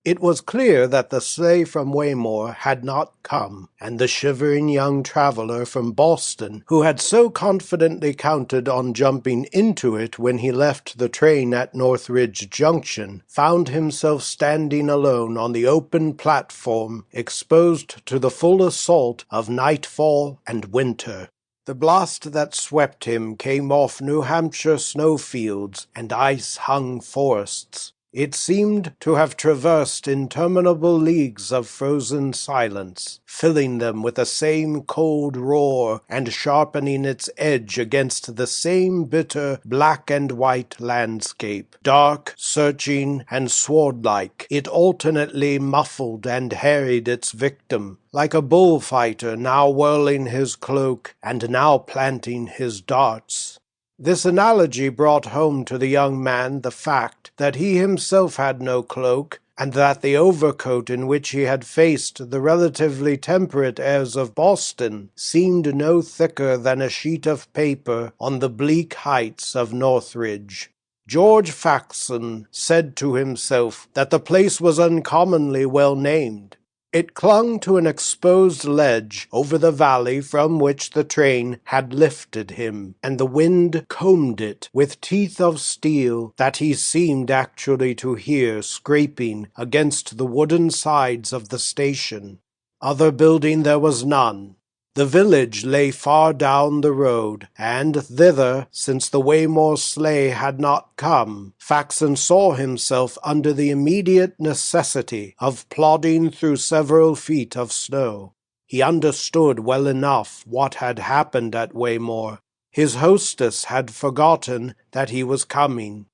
It was clear that the sleigh from Waymore had not come, and the shivering young traveler from Boston, who had so confidently counted on jumping into it when he left the train at Northridge Junction, found himself standing alone on the open platform, exposed to the full assault of nightfall and winter. The blast that swept him came off New Hampshire snowfields and ice-hung forests. It seemed to have traversed interminable leagues of frozen silence, filling them with the same cold roar and sharpening its edge against the same bitter black and white landscape. Dark, searching, and sword-like, it alternately muffled and harried its victim, like a bullfighter now whirling his cloak and now planting his darts. This analogy brought home to the young man the fact that he himself had no cloak, and that the overcoat in which he had faced the relatively temperate airs of Boston seemed no thicker than a sheet of paper on the bleak heights of Northridge. George Faxon said to himself that the place was uncommonly well named. It clung to an exposed ledge over the valley from which the train had lifted him, and the wind combed it with teeth of steel that he seemed actually to hear scraping against the wooden sides of the station. Other building there was none. The village lay far down the road, and thither, since the Waymore sleigh had not come, Faxon saw himself under the immediate necessity of plodding through several feet of snow. He understood well enough what had happened at Waymore. His hostess had forgotten that he was coming.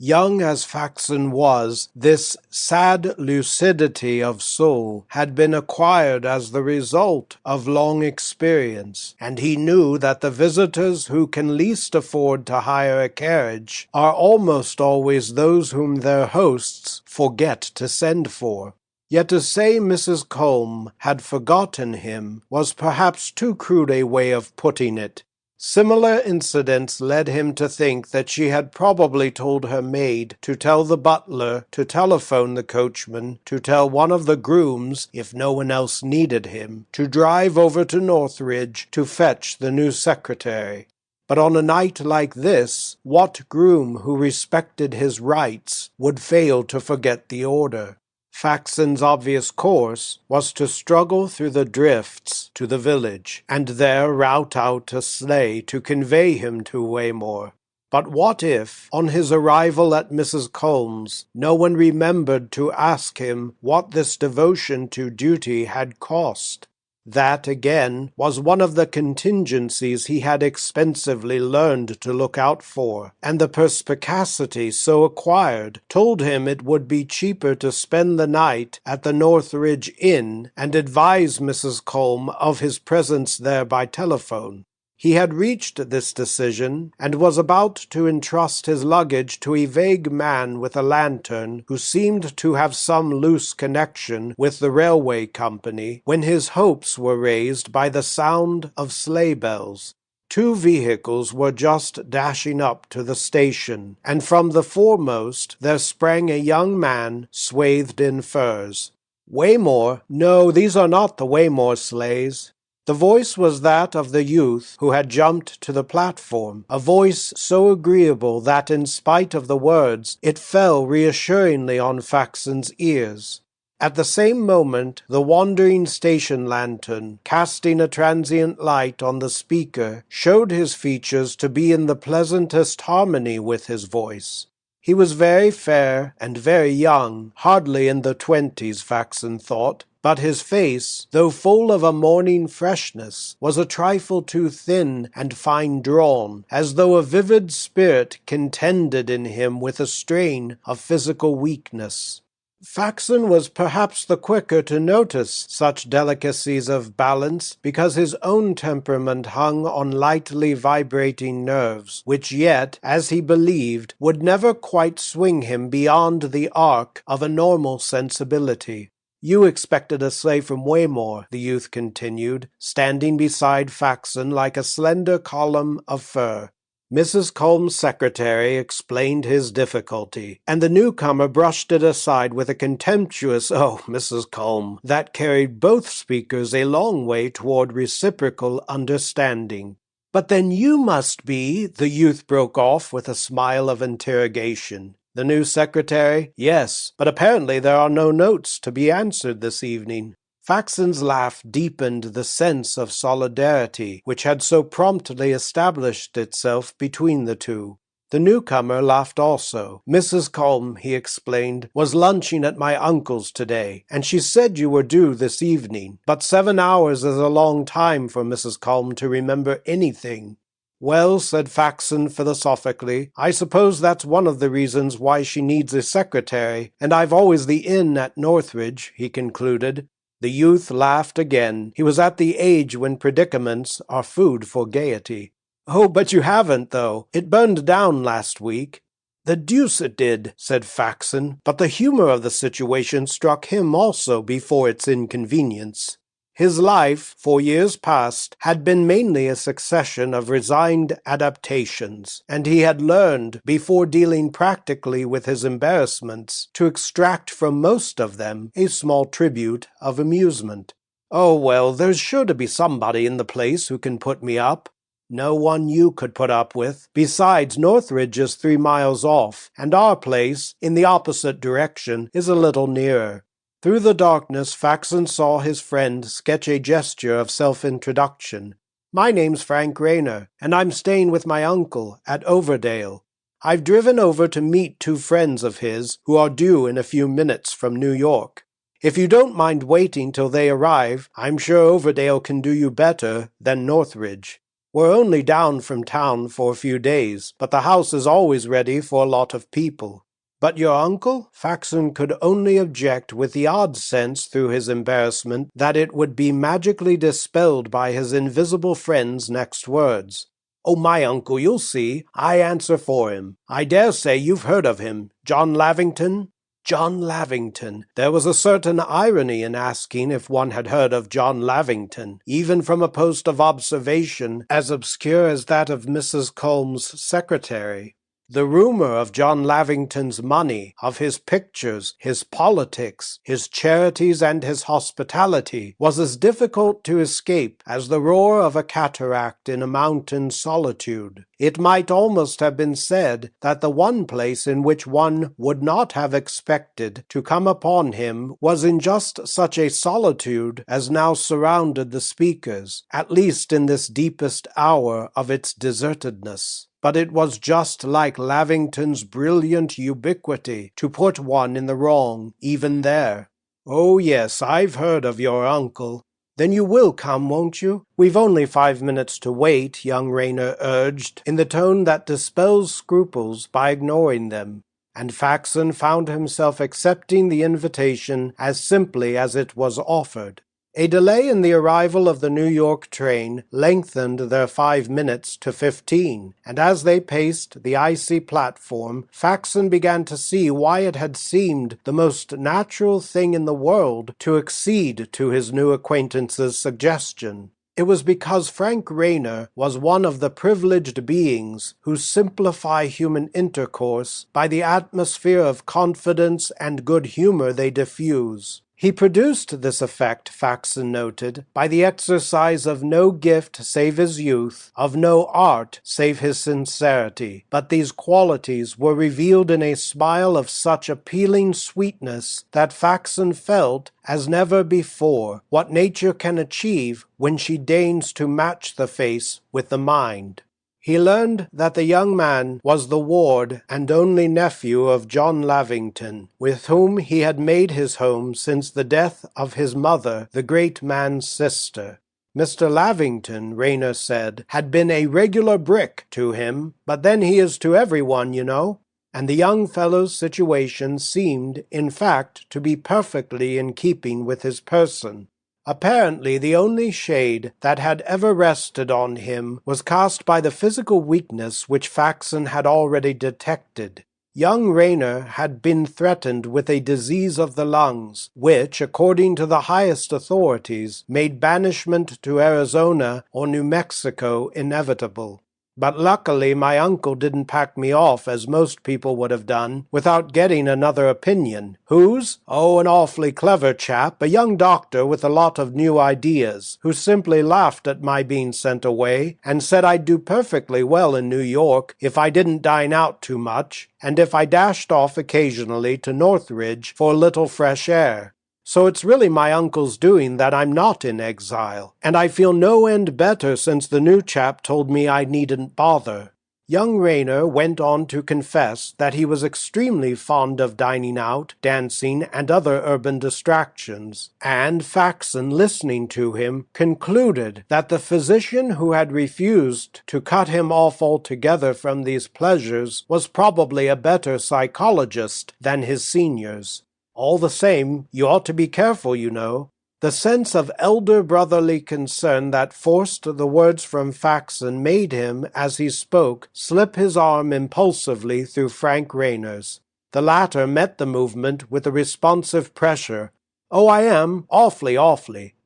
Young as Faxon was, this sad lucidity of soul had been acquired as the result of long experience, and he knew that the visitors who can least afford to hire a carriage are almost always those whom their hosts forget to send for. Yet to say Mrs. Colm had forgotten him was perhaps too crude a way of putting it. Similar incidents led him to think that she had probably told her maid to tell the butler to telephone the coachman, to tell one of the grooms, if no one else needed him, to drive over to Northridge to fetch the new secretary. But on a night like this, what groom who respected his rights would fail to forget the order? Faxon's obvious course was to struggle through the drifts to the village, and there rout out a sleigh to convey him to Waymore. But what if, on his arrival at Mrs. Colm's, no one remembered to ask him what this devotion to duty had cost? That, again, was one of the contingencies he had expensively learned to look out for, and the perspicacity so acquired told him it would be cheaper to spend the night at the Northridge Inn and advise Mrs. Colm of his presence there by telephone. He had reached this decision, and was about to entrust his luggage to a vague man with a lantern who seemed to have some loose connection with the railway company, when his hopes were raised by the sound of sleigh bells. 2 vehicles were just dashing up to the station, and from the foremost there sprang a young man swathed in furs. "Waymore? No, these are not the Waymore sleighs." The voice was that of the youth who had jumped to the platform, a voice so agreeable that in spite of the words it fell reassuringly on Faxon's ears. At the same moment the wandering station lantern, casting a transient light on the speaker, showed his features to be in the pleasantest harmony with his voice. He was very fair and very young, hardly in the 20s, Faxon thought, but his face, though full of a morning freshness, was a trifle too thin and fine-drawn, as though a vivid spirit contended in him with a strain of physical weakness. Faxon was perhaps the quicker to notice such delicacies of balance because his own temperament hung on lightly vibrating nerves, which yet, as he believed, would never quite swing him beyond the arc of a normal sensibility. "You expected a sleigh from Waymore," the youth continued, standing beside Faxon like a slender column of fur. Mrs. Colm's secretary explained his difficulty, and the newcomer brushed it aside with a contemptuous, "Oh, Mrs. Colm," that carried both speakers a long way toward reciprocal understanding. "But then you must be," the youth broke off with a smile of interrogation. The new secretary? "Yes, but apparently there are no notes to be answered this evening." Faxon's laugh deepened the sense of solidarity which had so promptly established itself between the two. The newcomer laughed also. "Mrs. Colm," he explained, "was lunching at my uncle's today, and she said you were due this evening. But 7 hours is a long time for Mrs. Colm to remember anything." "Well," said Faxon philosophically, "I suppose that's one of the reasons why she needs a secretary, and I've always the inn at Northridge," he concluded. The youth laughed again. He was at the age when predicaments are food for gaiety. "Oh, but you haven't, though. It burned down last week." "The deuce it did," said Faxon, but the humor of the situation struck him also before its inconvenience. His life, for years past, had been mainly a succession of resigned adaptations, and he had learned, before dealing practically with his embarrassments, to extract from most of them a small tribute of amusement. "Oh, well, there's sure to be somebody in the place who can put me up." "No one you could put up with. Besides, Northridge is 3 miles off, and our place, in the opposite direction, is a little nearer." Through the darkness, Faxon saw his friend sketch a gesture of self-introduction. "My name's Frank Reiner, and I'm staying with my uncle at Overdale. I've driven over to meet 2 friends of his who are due in a few minutes from New York. If you don't mind waiting till they arrive, I'm sure Overdale can do you better than Northridge. We're only down from town for a few days, but the house is always ready for a lot of people." "But your uncle?" Faxon could only object with the odd sense through his embarrassment that it would be magically dispelled by his invisible friend's next words. "Oh, my uncle, you'll see. I answer for him. I dare say you've heard of him. John Lavineton?" John Lavineton. There was a certain irony in asking if one had heard of John Lavineton, even from a post of observation as obscure as that of Mrs. Colm's secretary. The rumor of John Lavineton's money, of his pictures, his politics, his charities, and his hospitality, was as difficult to escape as the roar of a cataract in a mountain solitude. It might almost have been said that the one place in which one would not have expected to come upon him was in just such a solitude as now surrounded the speakers, at least in this deepest hour of its desertedness. But it was just like Lavineton's brilliant ubiquity to put one in the wrong, even there. "Oh, yes, I've heard of your uncle." "Then you will come, won't you? We've only 5 minutes to wait," young Reiner urged, in the tone that dispels scruples by ignoring them. And Faxon found himself accepting the invitation as simply as it was offered. A delay in the arrival of the New York train lengthened their 5 minutes to 15, and as they paced the icy platform, Faxon began to see why it had seemed the most natural thing in the world to accede to his new acquaintance's suggestion. It was because Frank Reiner was one of the privileged beings who simplify human intercourse by the atmosphere of confidence and good humor they diffuse. He produced this effect, Faxon noted, by the exercise of no gift save his youth, of no art save his sincerity, but these qualities were revealed in a smile of such appealing sweetness that Faxon felt, as never before, what nature can achieve when she deigns to match the face with the mind. He learned that the young man was the ward and only nephew of John Lavineton, with whom he had made his home since the death of his mother, the great man's sister. Mr. Lavineton, Reiner said, had been a regular brick to him, but then he is to everyone, you know. And the young fellow's situation seemed, in fact, to be perfectly in keeping with his person. Apparently the only shade that had ever rested on him was cast by the physical weakness which Faxon had already detected. Young Reiner had been threatened with a disease of the lungs, which, according to the highest authorities, made banishment to Arizona or New Mexico inevitable. But luckily my uncle didn't pack me off as most people would have done, without getting another opinion. Whose? Oh, an awfully clever chap, a young doctor with a lot of new ideas, who simply laughed at my being sent away, and said I'd do perfectly well in New York if I didn't dine out too much, and if I dashed off occasionally to Northridge for a little fresh air. So it's really my uncle's doing that I'm not in exile, and I feel no end better since the new chap told me I needn't bother. Young Reiner went on to confess that he was extremely fond of dining out, dancing, and other urban distractions, and Faxon, listening to him, concluded that the physician who had refused to cut him off altogether from these pleasures was probably a better psychologist than his seniors. All the same, you ought to be careful, you know. The sense of elder brotherly concern that forced the words from Faxon made him, as he spoke, slip his arm impulsively through Frank Reiner's. The latter met the movement with a responsive pressure. "Oh, I am, awfully,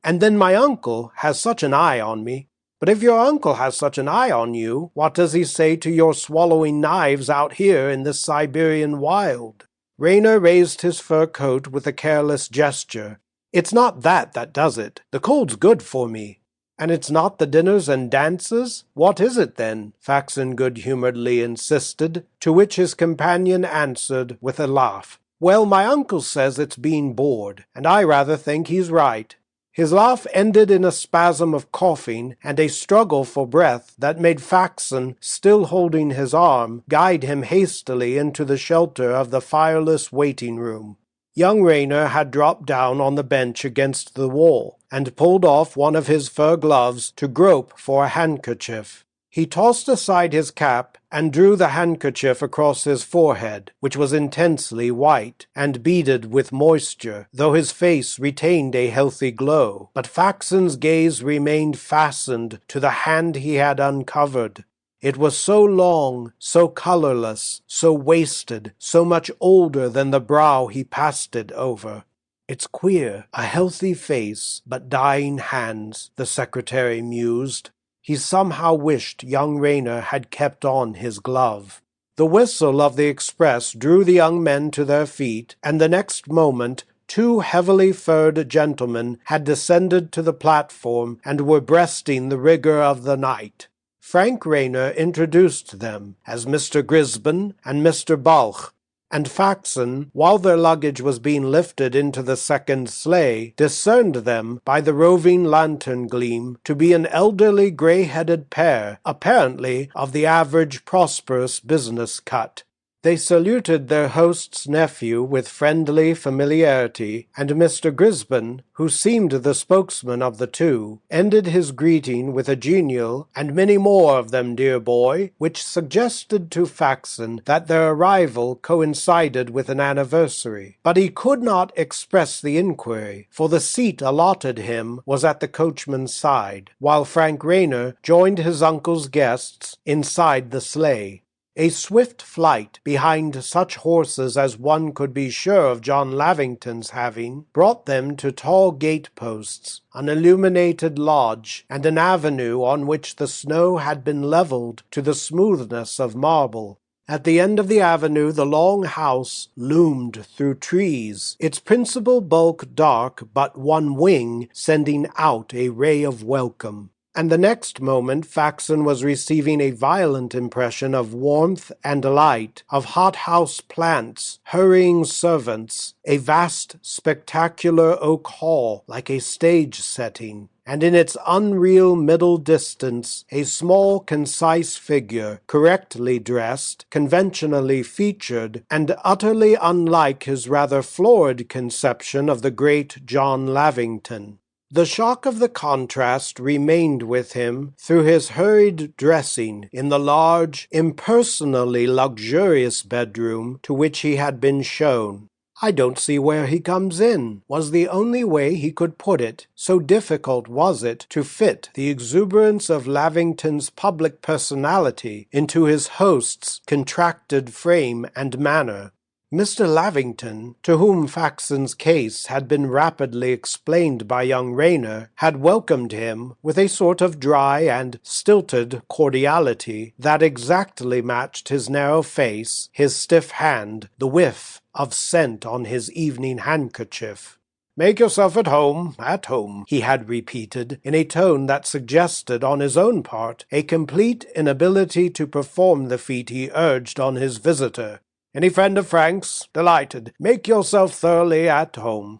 and then my uncle has such an eye on me." "But if your uncle has such an eye on you, what does he say to your swallowing knives out here in this Siberian wild?" Reiner raised his fur coat with a careless gesture. "It's not that does it. The cold's good for me." "And it's not the dinners and dances? What is it, then?" Faxon good-humoredly insisted, to which his companion answered with a laugh. "Well, my uncle says it's being bored, and I rather think he's right." His laugh ended in a spasm of coughing and a struggle for breath that made Faxon, still holding his arm, guide him hastily into the shelter of the fireless waiting-room. Young Reiner had dropped down on the bench against the wall, and pulled off one of his fur gloves to grope for a handkerchief. He tossed aside his cap and drew the handkerchief across his forehead, which was intensely white and beaded with moisture, though his face retained a healthy glow. But Faxon's gaze remained fastened to the hand he had uncovered. It was so long, so colourless, so wasted, so much older than the brow he passed it over. "It's queer, a healthy face, but dying hands," the secretary mused. He somehow wished young Reiner had kept on his glove. The whistle of the express drew the young men to their feet, and the next moment 2 heavily furred gentlemen had descended to the platform and were breasting the rigour of the night. Frank Reiner introduced them as Mr. Grisben and Mr. Balch, and Faxon, while their luggage was being lifted into the second sleigh, discerned them by the roving lantern gleam to be an elderly grey-headed pair, apparently of the average prosperous business cut. They saluted their host's nephew with friendly familiarity, and Mr. Grisben, who seemed the spokesman of the two, ended his greeting with a genial, "And many more of them, dear boy," which suggested to Faxon that their arrival coincided with an anniversary. But he could not express the inquiry, for the seat allotted him was at the coachman's side, while Frank Reiner joined his uncle's guests inside the sleigh. A swift flight behind such horses as one could be sure of John Lavineton's having brought them to tall gate-posts, an illuminated lodge, and an avenue on which the snow had been levelled to the smoothness of marble. At the end of the avenue the long house loomed through trees, its principal bulk dark but one wing sending out a ray of welcome. And the next moment Faxon was receiving a violent impression of warmth and light, of hothouse plants, hurrying servants, a vast spectacular oak hall like a stage setting, and in its unreal middle distance a small concise figure, correctly dressed, conventionally featured, and utterly unlike his rather florid conception of the great John Lavineton. The shock of the contrast remained with him through his hurried dressing in the large, impersonally luxurious bedroom to which he had been shown. "I don't see where he comes in," was the only way he could put it, so difficult was it to fit the exuberance of Lavineton's public personality into his host's contracted frame and manner. Mr. Lavineton, to whom Faxon's case had been rapidly explained by young Reiner, had welcomed him with a sort of dry and stilted cordiality that exactly matched his narrow face, his stiff hand, the whiff of scent on his evening handkerchief. "Make yourself at home, he had repeated, in a tone that suggested on his own part a complete inability to perform the feat he urged on his visitor. "Any friend of Frank's? Delighted. Make yourself thoroughly at home."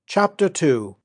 Chapter 2.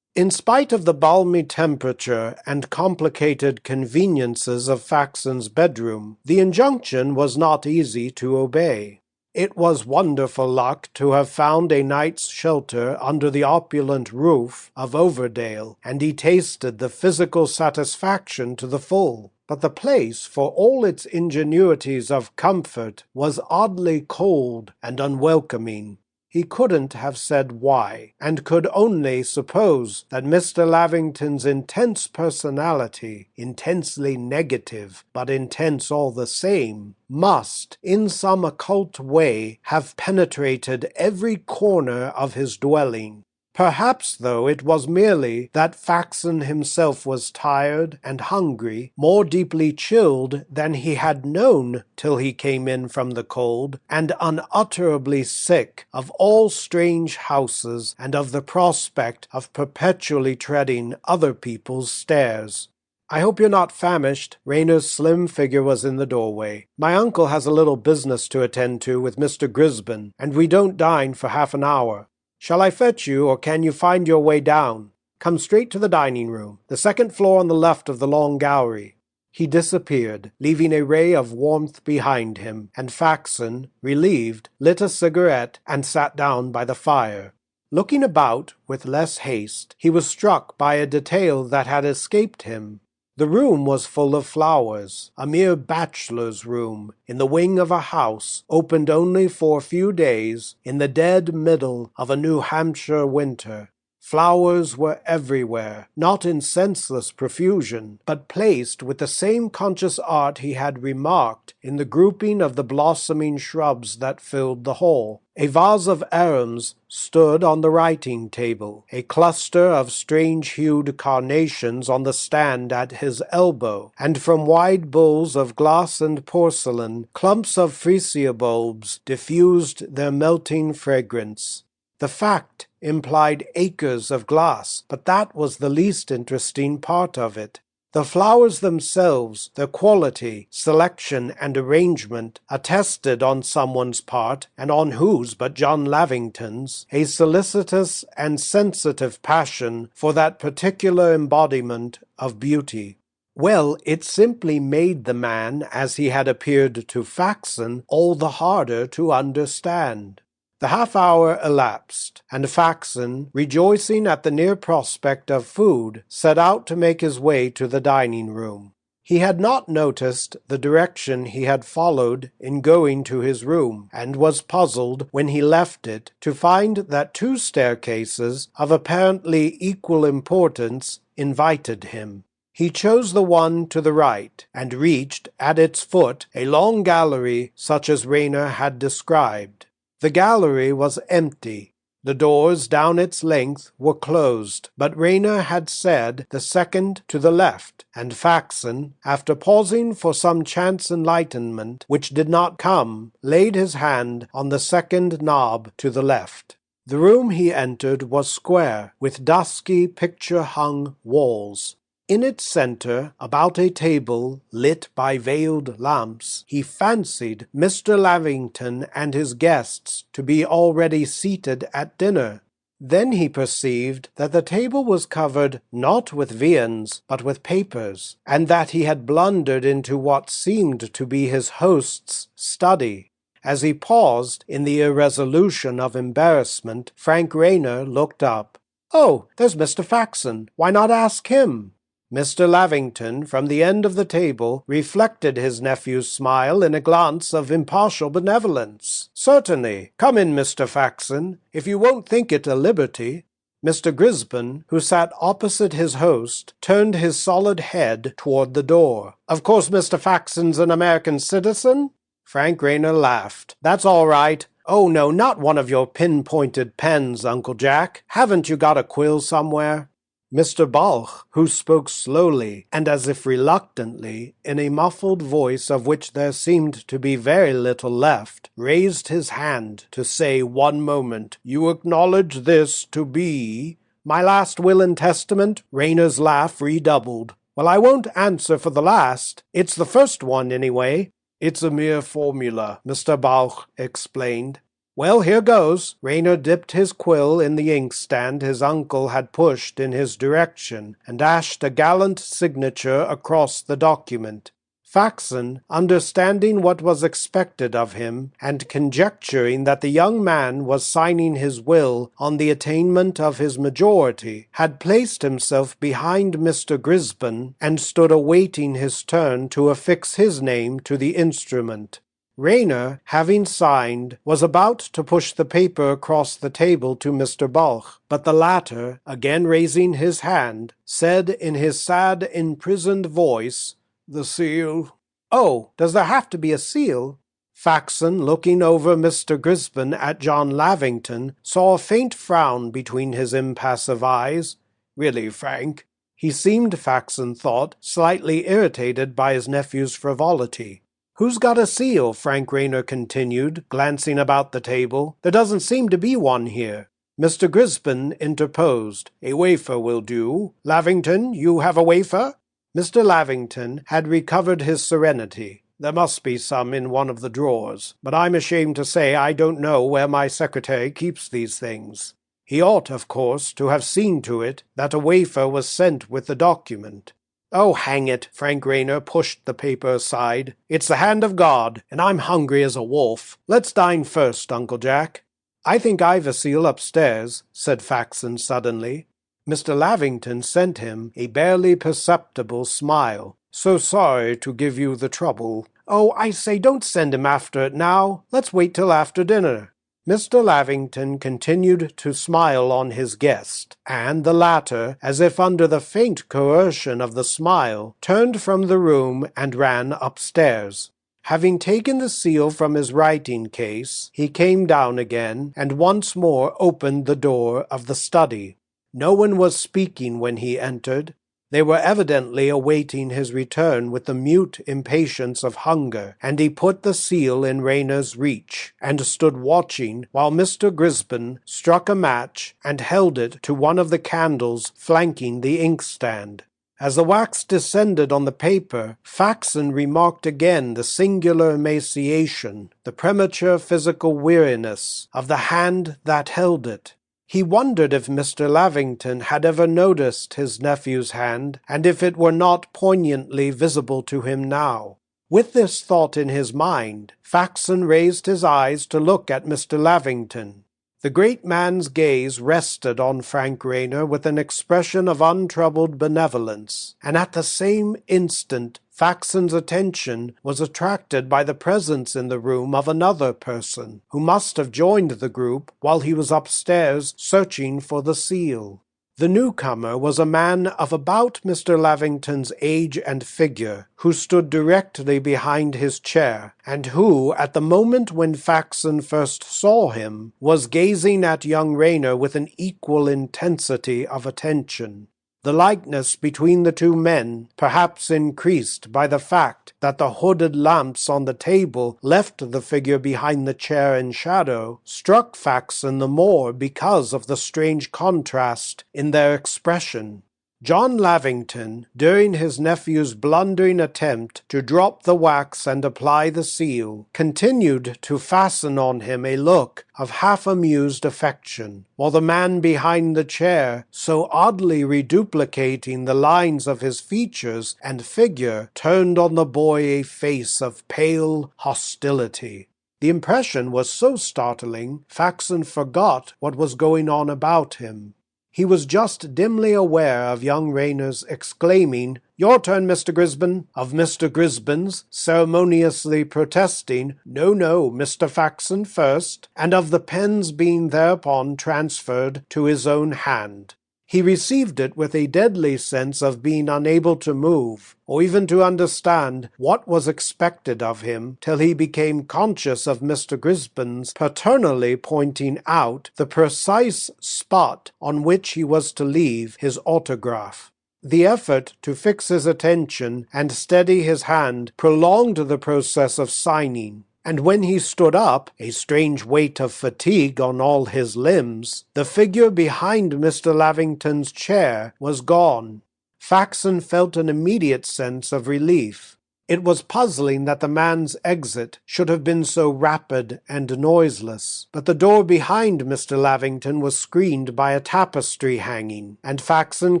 In spite of the balmy temperature and complicated conveniences of Faxon's bedroom, the injunction was not easy to obey. It was wonderful luck to have found a night's shelter under the opulent roof of Overdale, and he tasted the physical satisfaction to the full. But the place, for all its ingenuities of comfort, was oddly cold and unwelcoming. He couldn't have said why, and could only suppose that Mr. Lavineton's intense personality, intensely negative, but intense all the same, must, in some occult way, have penetrated every corner of his dwelling. Perhaps, though, it was merely that Faxon himself was tired and hungry, more deeply chilled than he had known till he came in from the cold, and unutterably sick of all strange houses and of the prospect of perpetually treading other people's stairs. "I hope you're not famished." Reiner's slim figure was in the doorway. "My uncle has a little business to attend to with Mr. Grisben, and we don't dine for half an hour. Shall I fetch you, or can you find your way down? Come straight to the dining room, the second floor on the left of the long gallery." He disappeared, leaving a ray of warmth behind him, and Faxon, relieved, lit a cigarette and sat down by the fire. Looking about with less haste, he was struck by a detail that had escaped him. The room was full of flowers, a mere bachelor's room, in the wing of a house, opened only for a few days, in the dead middle of a New Hampshire winter. Flowers were everywhere, not in senseless profusion, but placed with the same conscious art he had remarked in the grouping of the blossoming shrubs that filled the hall. A vase of arums stood on the writing table, a cluster of strange-hued carnations on the stand at his elbow, and from wide bowls of glass and porcelain, clumps of freesia bulbs diffused their melting fragrance. The fact implied acres of glass, but that was the least interesting part of it. The flowers themselves, their quality, selection, and arrangement, attested on someone's part, and on whose but John Lavineton's, a solicitous and sensitive passion for that particular embodiment of beauty. Well, it simply made the man, as he had appeared to Faxon, all the harder to understand. The half-hour elapsed, and Faxon, rejoicing at the near prospect of food, set out to make his way to the dining-room. He had not noticed the direction he had followed in going to his room, and was puzzled, when he left it, to find that two staircases, of apparently equal importance, invited him. He chose the one to the right, and reached, at its foot, a long gallery such as Reiner had described. The gallery was empty. The doors down its length were closed, but Reiner had said the second to the left, and Faxon, after pausing for some chance enlightenment, which did not come, laid his hand on the second knob to the left. The room he entered was square, with dusky picture-hung walls. In its center, about a table lit by veiled lamps, he fancied Mr. Lavineton and his guests to be already seated at dinner. Then he perceived that the table was covered not with viands, but with papers, and that he had blundered into what seemed to be his host's study. As he paused in the irresolution of embarrassment, Frank Reiner looked up. "Oh, there's Mr. Faxon. Why not ask him?" Mr. Lavineton, from the end of the table, reflected his nephew's smile in a glance of impartial benevolence. "Certainly. Come in, Mr. Faxon, if you won't think it a liberty." Mr. Grisben, who sat opposite his host, turned his solid head toward the door. "Of course Mr. Faxon's an American citizen?" Frank Reiner laughed. "That's all right. "Oh no, not one of your pinpointed pens, Uncle Jack. Haven't you got a quill somewhere?" Mr. Balch, who spoke slowly and as if reluctantly, in a muffled voice of which there seemed to be very little left, raised his hand to say, "One moment, you acknowledge this to be—" "My last will and testament?" Reiner's laugh redoubled. "Well, I won't answer for the last. It's the first one, anyway." "It's a mere formula," Mr. Balch explained. "Well, here goes." Reiner dipped his quill in the inkstand his uncle had pushed in his direction, and dashed a gallant signature across the document. Faxon, understanding what was expected of him, and conjecturing that the young man was signing his will on the attainment of his majority, had placed himself behind Mr. Grisben, and stood awaiting his turn to affix his name to the instrument. Reiner, having signed, was about to push the paper across the table to Mr. Balch, but the latter, again raising his hand, said in his sad, imprisoned voice, "The seal." "Oh, does there have to be a seal?" Faxon, looking over Mr. Grisben at John Lavineton, saw a faint frown between his impassive eyes. "Really, Frank?" He seemed, Faxon thought, slightly irritated by his nephew's frivolity. "Who's got a seal?" Frank Reiner continued, glancing about the table. "There doesn't seem to be one here." Mr. Grisben interposed. "A wafer will do. Lavineton, you have a wafer?" Mr. Lavineton had recovered his serenity. "There must be some in one of the drawers, but I'm ashamed to say I don't know where my secretary keeps these things." He ought, of course, to have seen to it that a wafer was sent with the document. "Oh, hang it!" Frank Reiner pushed the paper aside. "It's the hand of God, and I'm hungry as a wolf. Let's dine first, Uncle Jack." "I think I've a seal upstairs," said Faxon suddenly. Mr. Lavineton sent him a barely perceptible smile. "So sorry to give you the trouble." "Oh, I say, don't send him after it now. Let's wait till after dinner." Mr. Lavineton continued to smile on his guest, and the latter, as if under the faint coercion of the smile, turned from the room and ran upstairs. Having taken the seal from his writing-case, he came down again, and once more opened the door of the study. No one was speaking when he entered. They were evidently awaiting his return with the mute impatience of hunger, and he put the seal in Reiner's reach, and stood watching while Mr. Grisben struck a match and held it to one of the candles flanking the inkstand. As the wax descended on the paper, Faxon remarked again the singular emaciation, the premature physical weariness, of the hand that held it. He wondered if Mr. Lavineton had ever noticed his nephew's hand, and if it were not poignantly visible to him now. With this thought in his mind, Faxon raised his eyes to look at Mr. Lavineton. The great man's gaze rested on Frank Reiner with an expression of untroubled benevolence, and at the same instant Faxon's attention was attracted by the presence in the room of another person, who must have joined the group while he was upstairs searching for the seal. The newcomer was a man of about Mr. Lavineton's age and figure, who stood directly behind his chair, and who, at the moment when Faxon first saw him, was gazing at young Reiner with an equal intensity of attention. The likeness between the two men, perhaps increased by the fact that the hooded lamps on the table left the figure behind the chair in shadow, struck Faxon the more because of the strange contrast in their expression. John Lavineton, during his nephew's blundering attempt to drop the wax and apply the seal, continued to fasten on him a look of half-amused affection, while the man behind the chair, so oddly reduplicating the lines of his features and figure, turned on the boy a face of pale hostility. The impression was so startling, Faxon forgot what was going on about him. He was just dimly aware of young Reiner's exclaiming, "Your turn, Mr. Grisben," of Mr. Grisben's ceremoniously protesting, "No, no, Mr. Faxon first," and of the pens being thereupon transferred to his own hand. He received it with a deadly sense of being unable to move, or even to understand what was expected of him, till he became conscious of Mr. Grisben's paternally pointing out the precise spot on which he was to leave his autograph. The effort to fix his attention and steady his hand prolonged the process of signing, and when he stood up, a strange weight of fatigue on all his limbs, the figure behind Mr. Lavineton's chair was gone. Faxon felt an immediate sense of relief. It was puzzling that the man's exit should have been so rapid and noiseless, but the door behind Mr. Lavineton was screened by a tapestry hanging, and Faxon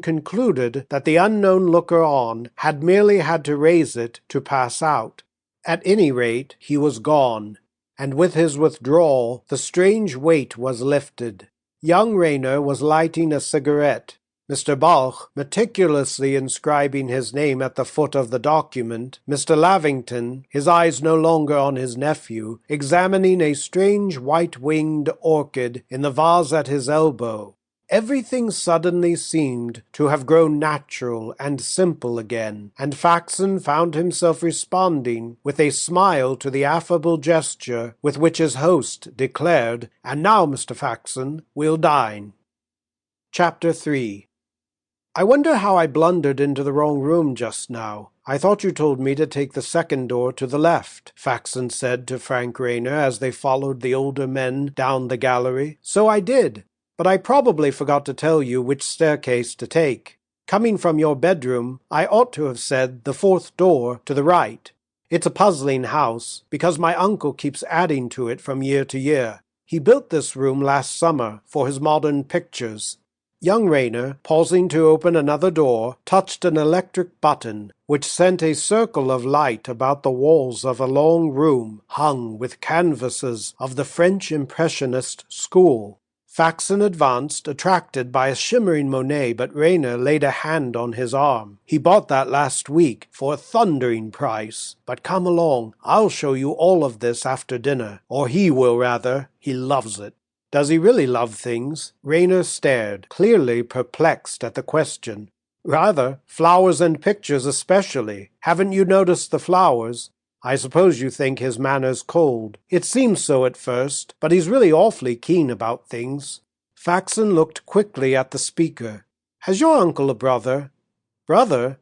concluded that the unknown looker-on had merely had to raise it to pass out. At any rate, he was gone, and with his withdrawal the strange weight was lifted. Young Reiner was lighting a cigarette. Mr. Balch meticulously inscribing his name at the foot of the document, Mr. Lavineton, his eyes no longer on his nephew, examining a strange white-winged orchid in the vase at his elbow. Everything suddenly seemed to have grown natural and simple again, and Faxon found himself responding with a smile to the affable gesture with which his host declared, "And now, Mr. Faxon, we'll dine." Chapter 3. "I wonder how I blundered into the wrong room just now. I thought you told me to take the second door to the left," Faxon said to Frank Reiner as they followed the older men down the gallery. "So I did, but I probably forgot to tell you which staircase to take. Coming from your bedroom, I ought to have said the fourth door to the right. It's a puzzling house, because my uncle keeps adding to it from year to year. He built this room last summer for his modern pictures." Young Reiner, pausing to open another door, touched an electric button, which sent a circle of light about the walls of a long room hung with canvases of the French Impressionist school. Faxon advanced, attracted by a shimmering Monet, but Reiner laid a hand on his arm. "He bought that last week for a thundering price. But come along, I'll show you all of this after dinner. Or he will, rather. He loves it." "Does he really love things?" Reiner stared, clearly perplexed at the question. "Rather. Flowers and pictures especially. Haven't you noticed the flowers? I suppose you think his manner's cold. It seems so at first, but he's really awfully keen about things." Faxon looked quickly at the speaker. "Has your uncle a brother?" "Brother?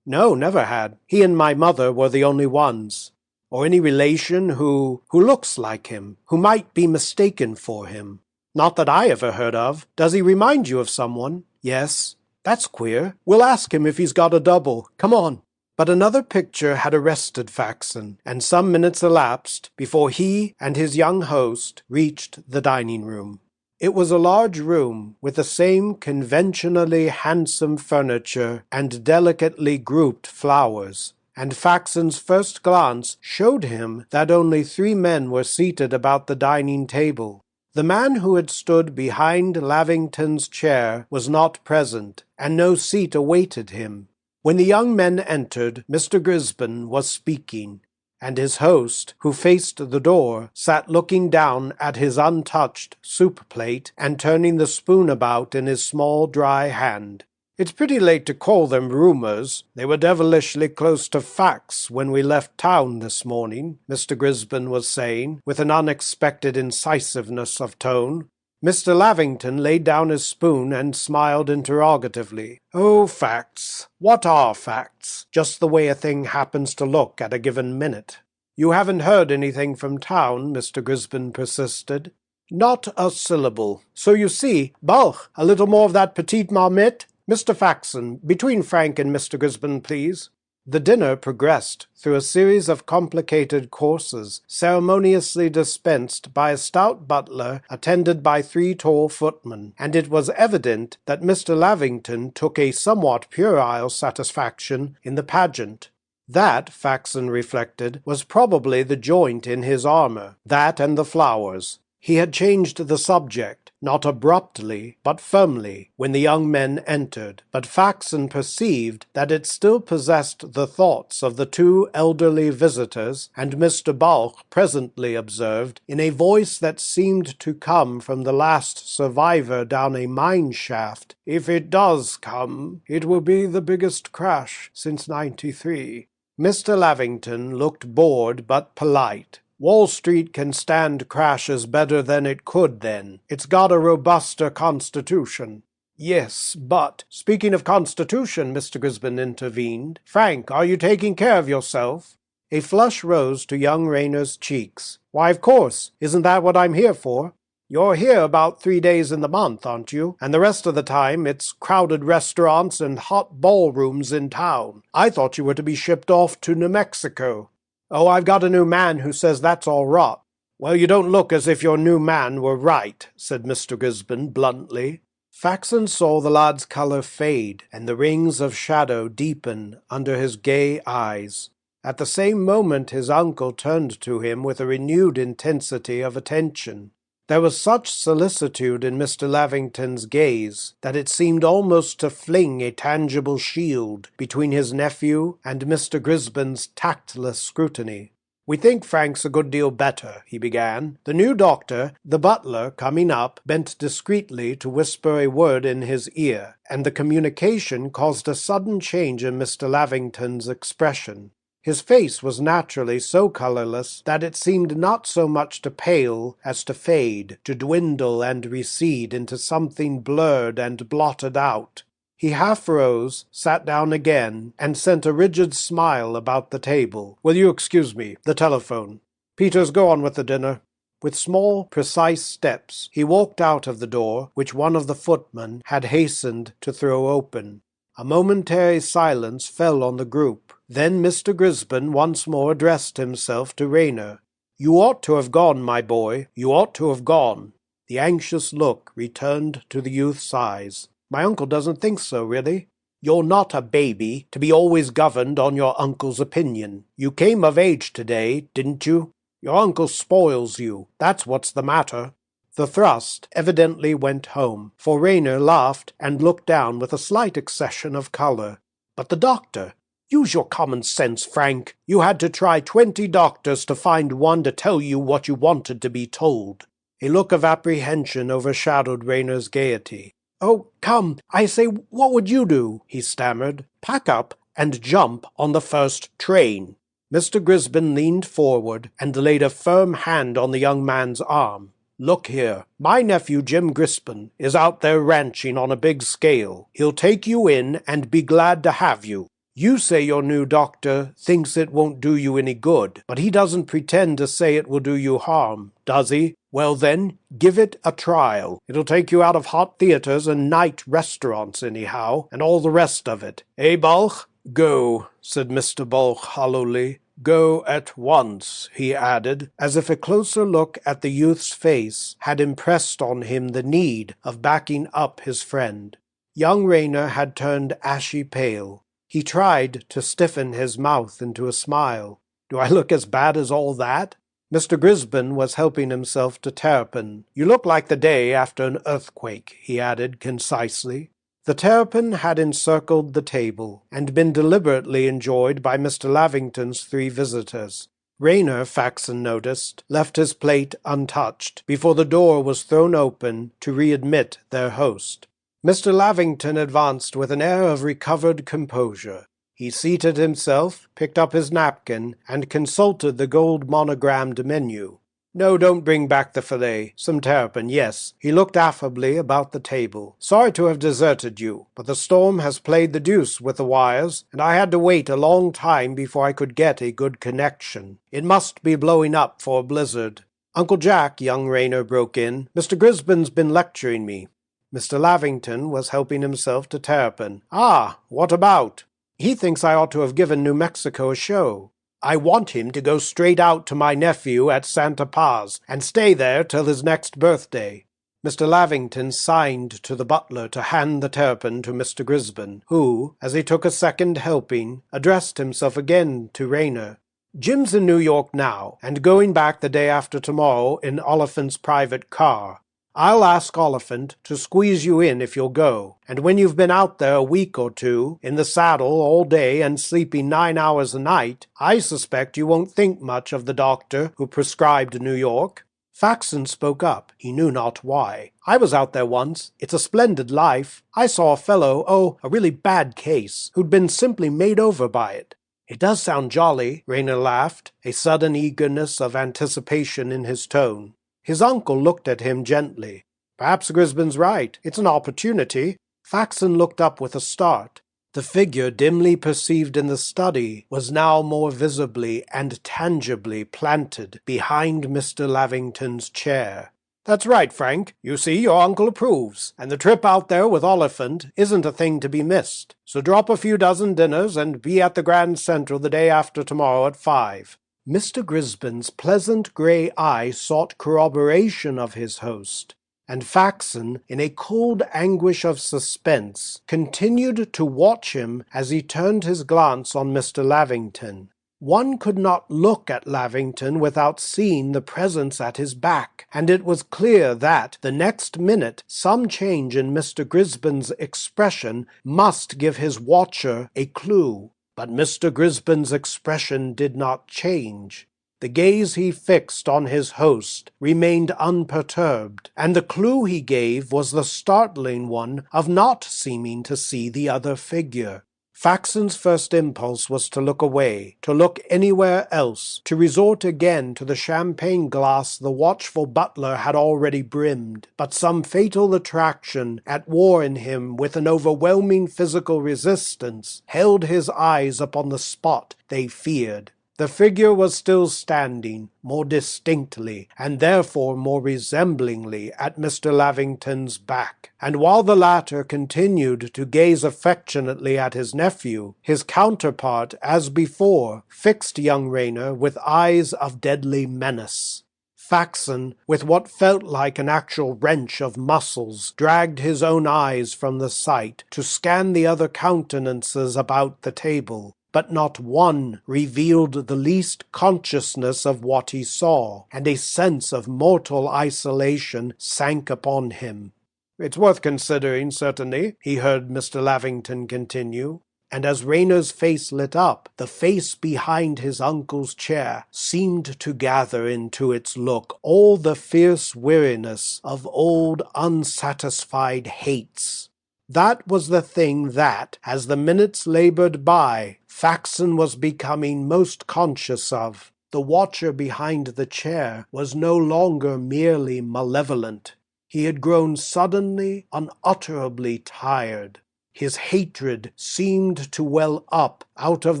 No, never had. He and my mother were the only ones. Or any relation who looks like him, who might be mistaken for him?" "Not that I ever heard of. Does he remind you of someone?" "Yes." "That's queer. We'll ask him if he's got a double. Come on." But another picture had arrested Faxon, and some minutes elapsed before he and his young host reached the dining room. It was a large room with the same conventionally handsome furniture and delicately grouped flowers, and Faxon's first glance showed him that only 3 men were seated about the dining table. The man who had stood behind Lavineton's chair was not present, and no seat awaited him. When the young men entered, Mr. Grisben was speaking, and his host, who faced the door, sat looking down at his untouched soup plate and turning the spoon about in his small dry hand. "It's pretty late to call them rumours. They were devilishly close to facts when we left town this morning," Mr. Grisben was saying, with an unexpected incisiveness of tone. Mr. Lavineton laid down his spoon and smiled interrogatively. "Oh, facts. What are facts? Just the way a thing happens to look at a given minute." "You haven't heard anything from town?" Mr. Grisben persisted. "Not a syllable. So you see, Balch, a little more of that petite marmite? Mr. Faxon, between Frank and Mr. Grisben, please." The dinner progressed through a series of complicated courses, ceremoniously dispensed by a stout butler attended by 3 tall footmen, and it was evident that Mr. Lavineton took a somewhat puerile satisfaction in the pageant. That, Faxon reflected, was probably the joint in his armour, that and the flowers. He had changed the subject, not abruptly, but firmly, when the young men entered, but Faxon perceived that it still possessed the thoughts of the two elderly visitors, and Mr. Balch presently observed, in a voice that seemed to come from the last survivor down a mine shaft, "If it does come, it will be the biggest crash since '93. Mr. Lavineton looked bored but polite. Wall Street can stand crashes better than it could then. It's got a robuster constitution. Yes, but, speaking of constitution, Mr. Grisben intervened. Frank, are you taking care of yourself? A flush rose to young Reiner's cheeks. Why, of course. Isn't that what I'm here for? You're here about 3 days in the month, aren't you? And the rest of the time it's crowded restaurants and hot ballrooms in town. I thought you were to be shipped off to New Mexico. Oh, I've got a new man who says that's all rot. Well, you don't look as if your new man were right, said Mr. Grisben bluntly. Faxon saw the lad's colour fade, and the rings of shadow deepen under his gay eyes. At the same moment his uncle turned to him with a renewed intensity of attention. There was such solicitude in Mr. Lavineton's gaze that it seemed almost to fling a tangible shield between his nephew and Mr. Grisben's tactless scrutiny. "We think Frank's a good deal better," he began. The new doctor, the butler, coming up, bent discreetly to whisper a word in his ear, and the communication caused a sudden change in Mr. Lavineton's expression. His face was naturally so colourless that it seemed not so much to pale as to fade, to dwindle and recede into something blurred and blotted out. He half rose, sat down again, and sent a rigid smile about the table. "Will you excuse me? The telephone. Peters, go on with the dinner." With small, precise steps, he walked out of the door, which one of the footmen had hastened to throw open. A momentary silence fell on the group. Then Mr. Grisben once more addressed himself to Reiner. "You ought to have gone, my boy. You ought to have gone." The anxious look returned to the youth's eyes. "My uncle doesn't think so, really." "You're not a baby, to be always governed on your uncle's opinion. You came of age today, didn't you? Your uncle spoils you. That's what's the matter." The thrust evidently went home, for Reiner laughed and looked down with a slight accession of colour. "But the doctor? Use your common sense, Frank. You had to try 20 doctors to find one to tell you what you wanted to be told." A look of apprehension overshadowed Reiner's gaiety. "Oh, come, I say, what would you do?" he stammered. "Pack up and jump on the first train." Mr. Grisben leaned forward and laid a firm hand on the young man's arm. "Look here, my nephew Jim Grisben is out there ranching on a big scale. He'll take you in and be glad to have you. You say your new doctor thinks it won't do you any good, but he doesn't pretend to say it will do you harm, does he? Well then, give it a trial. It'll take you out of hot theaters and night restaurants anyhow, and all the rest of it. Eh, Balch?" "Go," said Mr. Balch hollowly. "Go at once," he added, as if a closer look at the youth's face had impressed on him the need of backing up his friend. Young Reiner had turned ashy pale. He tried to stiffen his mouth into a smile. "Do I look as bad as all that?" Mr. Grisben was helping himself to terrapin. "You look like the day after an earthquake," he added concisely. The terrapin had encircled the table, and been deliberately enjoyed by Mr. Lavineton's 3 visitors. Reiner, Faxon noticed, left his plate untouched before the door was thrown open to readmit their host. Mr. Lavineton advanced with an air of recovered composure. He seated himself, picked up his napkin, and consulted the gold-monogrammed menu. "No, don't bring back the fillet. Some terrapin, yes." He looked affably about the table. "Sorry to have deserted you, but the storm has played the deuce with the wires, and I had to wait a long time before I could get a good connection. It must be blowing up for a blizzard." "Uncle Jack," young Reiner broke in, "Mr. Grisben's been lecturing me." Mr. Lavineton was helping himself to terrapin. "Ah, what about?" "He thinks I ought to have given New Mexico a show." "I want him to go straight out to my nephew at Santa Paz, and stay there till his next birthday." Mr. Lavineton signed to the butler to hand the terrapin to Mr. Grisben, who, as he took a second helping, addressed himself again to Reiner. Jim's in New York now, and going back the day after tomorrow in Oliphant's private car. I'll ask Oliphant to squeeze you in if you'll go, and when you've been out there a week or two, in the saddle all day and sleeping 9 hours a night, I suspect you won't think much of the doctor who prescribed New York. Faxon spoke up, he knew not why. I was out there once. It's a splendid life. I saw a fellow, a really bad case, who'd been simply made over by it. It does sound jolly, Reiner laughed, a sudden eagerness of anticipation in his tone. His uncle looked at him gently. Perhaps Grisben's right. It's an opportunity. Faxon looked up with a start. The figure dimly perceived in the study was now more visibly and tangibly planted behind Mr. Lavineton's chair. That's right, Frank. You see, your uncle approves, and the trip out there with Oliphant isn't a thing to be missed. So drop a few dozen dinners and be at the Grand Central the day after tomorrow at 5. Mr. Grisben's pleasant grey eye sought corroboration of his host, and Faxon, in a cold anguish of suspense, continued to watch him as he turned his glance on Mr. Lavineton. One could not look at Lavineton without seeing the presence at his back, and it was clear that, the next minute, some change in Mr. Grisben's expression must give his watcher a clue. But Mr. Grisben's expression did not change. The gaze he fixed on his host remained unperturbed, and the clue he gave was the startling one of not seeming to see the other figure. Faxon's first impulse was to look away, to look anywhere else, to resort again to the champagne glass the watchful butler had already brimmed, but some fatal attraction, at war in him with an overwhelming physical resistance, held his eyes upon the spot they feared. The figure was still standing, more distinctly, and therefore more resemblingly, at Mr. Lavineton's back, and while the latter continued to gaze affectionately at his nephew, his counterpart, as before, fixed young Reiner with eyes of deadly menace. Faxon, with what felt like an actual wrench of muscles, dragged his own eyes from the sight to scan the other countenances about the table. But not one revealed the least consciousness of what he saw, and a sense of mortal isolation sank upon him. "It's worth considering, certainly," he heard Mr. Lavineton continue, and as Reiner's face lit up, the face behind his uncle's chair seemed to gather into its look all the fierce weariness of old unsatisfied hates. That was the thing that, as the minutes labored by, Faxon was becoming most conscious of. The watcher behind the chair was no longer merely malevolent. He had grown suddenly, unutterably tired. His hatred seemed to well up out of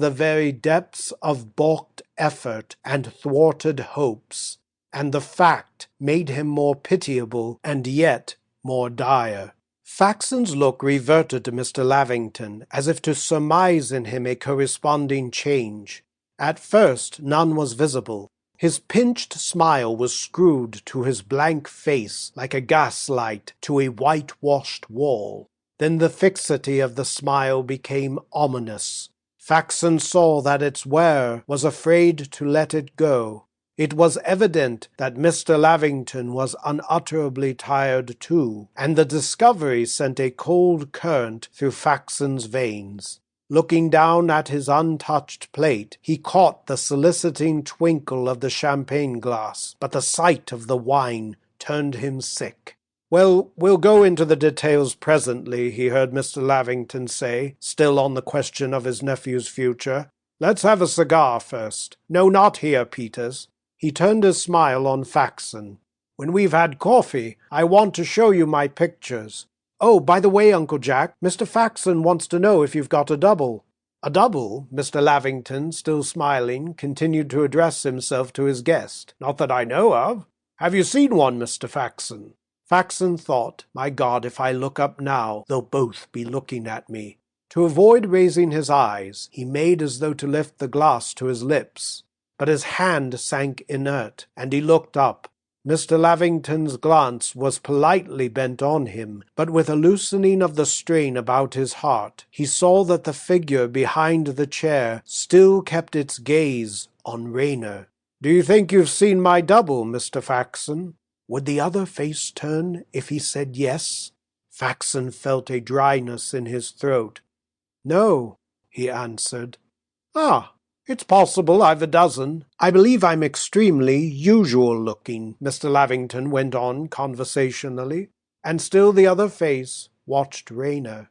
the very depths of balked effort and thwarted hopes, and the fact made him more pitiable and yet more dire. Faxon's look reverted to Mr. Lavineton, as if to surmise in him a corresponding change. At first none was visible. His pinched smile was screwed to his blank face like a gaslight to a whitewashed wall. Then the fixity of the smile became ominous. Faxon saw that its wearer was afraid to let it go. It was evident that Mr. Lavineton was unutterably tired too, and the discovery sent a cold current through Faxon's veins. Looking down at his untouched plate, he caught the soliciting twinkle of the champagne glass, but the sight of the wine turned him sick. "Well, we'll go into the details presently," he heard Mr. Lavineton say, still on the question of his nephew's future. "Let's have a cigar first. No, not here, Peters." He turned his smile on Faxon. "When we've had coffee, I want to show you my pictures. Oh, by the way, Uncle Jack, Mr. Faxon wants to know if you've got a double." "A double?" Mr. Lavineton, still smiling, continued to address himself to his guest. "Not that I know of. Have you seen one, Mr. Faxon?" Faxon thought, "My God, if I look up now, they'll both be looking at me." To avoid raising his eyes, he made as though to lift the glass to his lips. But his hand sank inert, and he looked up. Mr. Lavineton's glance was politely bent on him, but with a loosening of the strain about his heart, he saw that the figure behind the chair still kept its gaze on Reiner. "Do you think you've seen my double, Mr. Faxon?" Would the other face turn if he said yes? Faxon felt a dryness in his throat. "No," he answered. "Ah, it's possible I've a dozen. I believe I'm extremely usual-looking," Mr. Lavineton went on conversationally, and still the other face watched Reiner.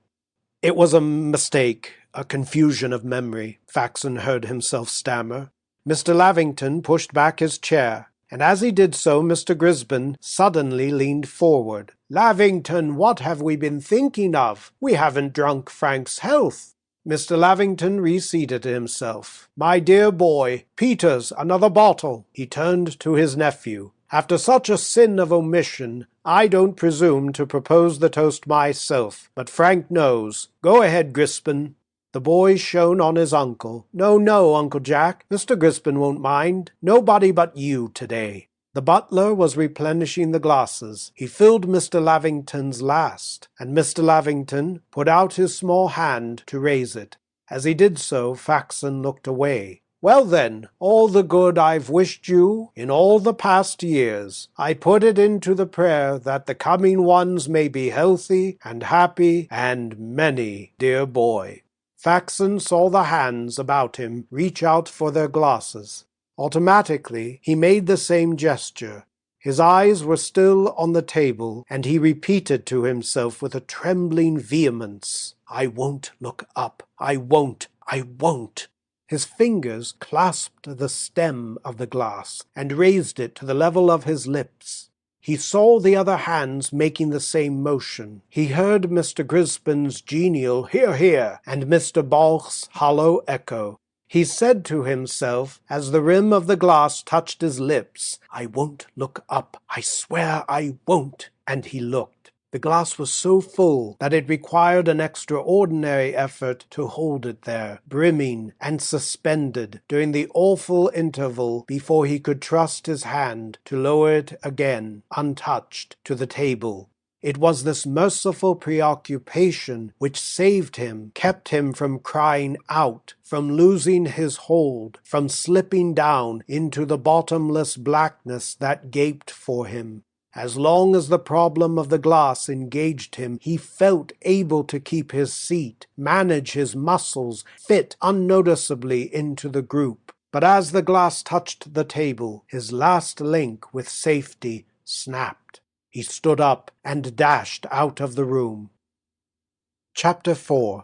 "It was a mistake, a confusion of memory," Faxon heard himself stammer. Mr. Lavineton pushed back his chair, and as he did so Mr. Grisben suddenly leaned forward. "Lavineton, what have we been thinking of? We haven't drunk Frank's health." Mr. Lavineton reseated himself. "My dear boy, Peters, another bottle." He turned to his nephew. "After such a sin of omission, I don't presume to propose the toast myself, but Frank knows. Go ahead, Grisben." The boy shone on his uncle. No, Uncle Jack. Mr. Grisben won't mind. Nobody but you today." The butler was replenishing the glasses. He filled Mr. Lavineton's last, and Mr. Lavineton put out his small hand to raise it. As he did so, Faxon looked away. "Well then, all the good I've wished you in all the past years, I put it into the prayer that the coming ones may be healthy and happy and many, dear boy." Faxon saw the hands about him reach out for their glasses. Automatically, he made the same gesture. His eyes were still on the table, and he repeated to himself with a trembling vehemence, "I won't look up. I won't. I won't." His fingers clasped the stem of the glass and raised it to the level of his lips. He saw the other hands making the same motion. He heard Mr. Grisben's genial "Hear, hear," and Mr. Balch's hollow echo. He said to himself, as the rim of the glass touched his lips, "I won't look up. I swear I won't." And he looked. The glass was so full that it required an extraordinary effort to hold it there, brimming and suspended, during the awful interval before he could trust his hand to lower it again, untouched, to the table. It was this merciful preoccupation which saved him, kept him from crying out, from losing his hold, from slipping down into the bottomless blackness that gaped for him. As long as the problem of the glass engaged him, he felt able to keep his seat, manage his muscles, fit unnoticeably into the group. But as the glass touched the table, his last link with safety snapped. He stood up and dashed out of the room. Chapter 4.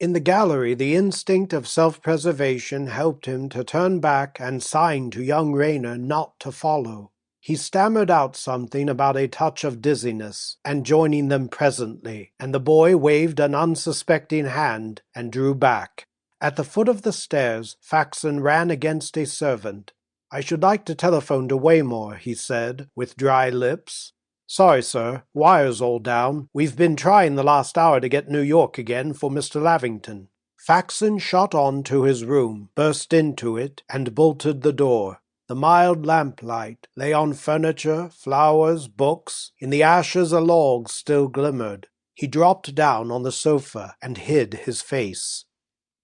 In the gallery, the instinct of self-preservation helped him to turn back and sign to young Reiner not to follow. He stammered out something about a touch of dizziness, and joining them presently, and the boy waved an unsuspecting hand and drew back. At the foot of the stairs, Faxon ran against a servant. "I should like to telephone to Waymore," he said, with dry lips. "Sorry, sir. Wire's all down. We've been trying the last hour to get New York again for Mr. Lavineton." Faxon shot on to his room, burst into it, and bolted the door. The mild lamplight lay on furniture, flowers, books. In the ashes a log still glimmered. He dropped down on the sofa and hid his face.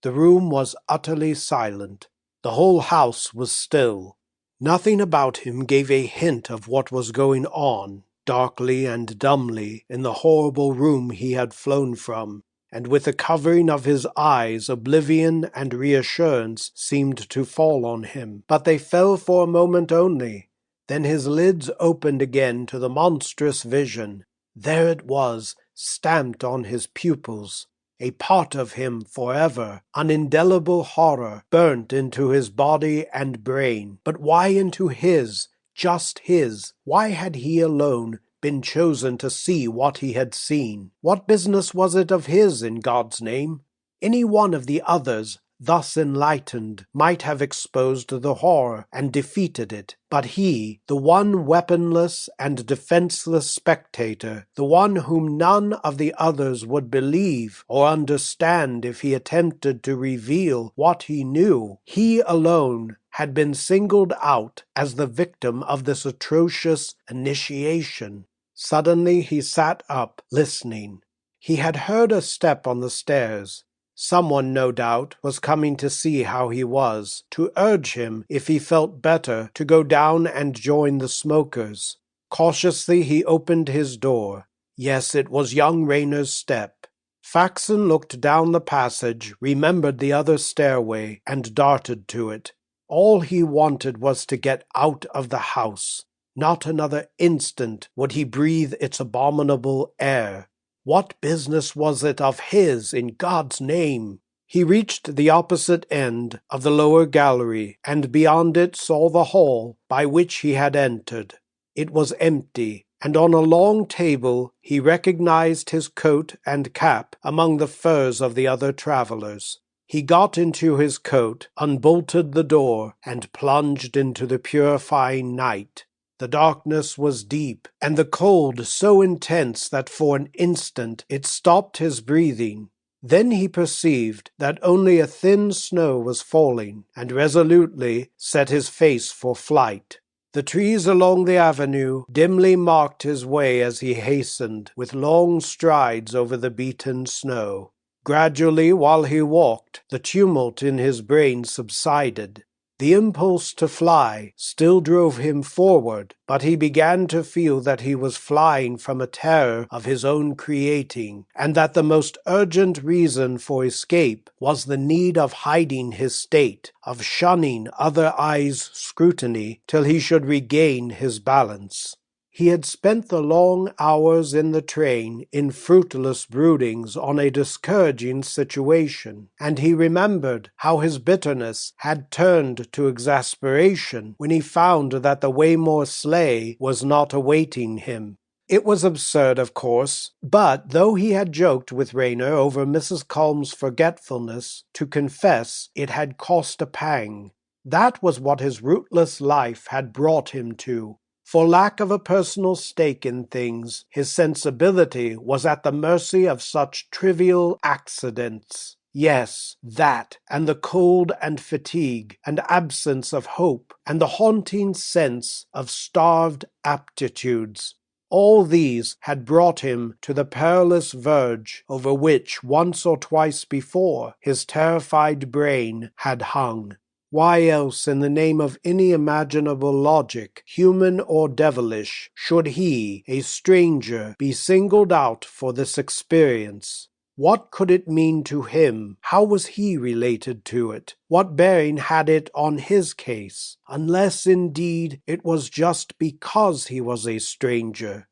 The room was utterly silent. The whole house was still. Nothing about him gave a hint of what was going on, darkly and dumbly, in the horrible room he had flown from. And with the covering of his eyes oblivion and reassurance seemed to fall on him. But they fell for a moment only. Then his lids opened again to the monstrous vision. There it was, stamped on his pupils. A part of him forever, an indelible horror, burnt into his body and brain. But why into his, just his? Why had he alone been chosen to see what he had seen? What business was it of his, in God's name? Any one of the others, thus enlightened, might have exposed the horror and defeated it. But he, the one weaponless and defenseless spectator, the one whom none of the others would believe or understand if he attempted to reveal what he knew, he alone had been singled out as the victim of this atrocious initiation. Suddenly he sat up, listening. He had heard a step on the stairs. Someone, no doubt, was coming to see how he was, to urge him, if he felt better, to go down and join the smokers. Cautiously he opened his door. Yes, it was young Reiner's step. Faxon looked down the passage, remembered the other stairway, and darted to it. All he wanted was to get out of the house. Not another instant would he breathe its abominable air. What business was it of his, in God's name? He reached the opposite end of the lower gallery, and beyond it saw the hall by which he had entered. It was empty, and on a long table he recognized his coat and cap among the furs of the other travelers. He got into his coat, unbolted the door, and plunged into the purifying night. The darkness was deep, and the cold so intense that for an instant it stopped his breathing. Then he perceived that only a thin snow was falling, and resolutely set his face for flight. The trees along the avenue dimly marked his way as he hastened with long strides over the beaten snow. Gradually, while he walked, the tumult in his brain subsided. The impulse to fly still drove him forward, but he began to feel that he was flying from a terror of his own creating, and that the most urgent reason for escape was the need of hiding his state, of shunning other eyes' scrutiny till he should regain his balance. He had spent the long hours in the train in fruitless broodings on a discouraging situation, and he remembered how his bitterness had turned to exasperation when he found that the Waymore sleigh was not awaiting him. It was absurd, of course, but though he had joked with Reiner over Mrs. Culm's forgetfulness, to confess it had cost a pang. That was what his rootless life had brought him to. For lack of a personal stake in things, his sensibility was at the mercy of such trivial accidents. Yes, that, and the cold and fatigue, and absence of hope, and the haunting sense of starved aptitudes. All these had brought him to the perilous verge over which once or twice before his terrified brain had hung. Why else, in the name of any imaginable logic, human or devilish, should he, a stranger, be singled out for this experience? What could it mean to him? How was he related to it? What bearing had it on his case? Unless, indeed, it was just because he was a stranger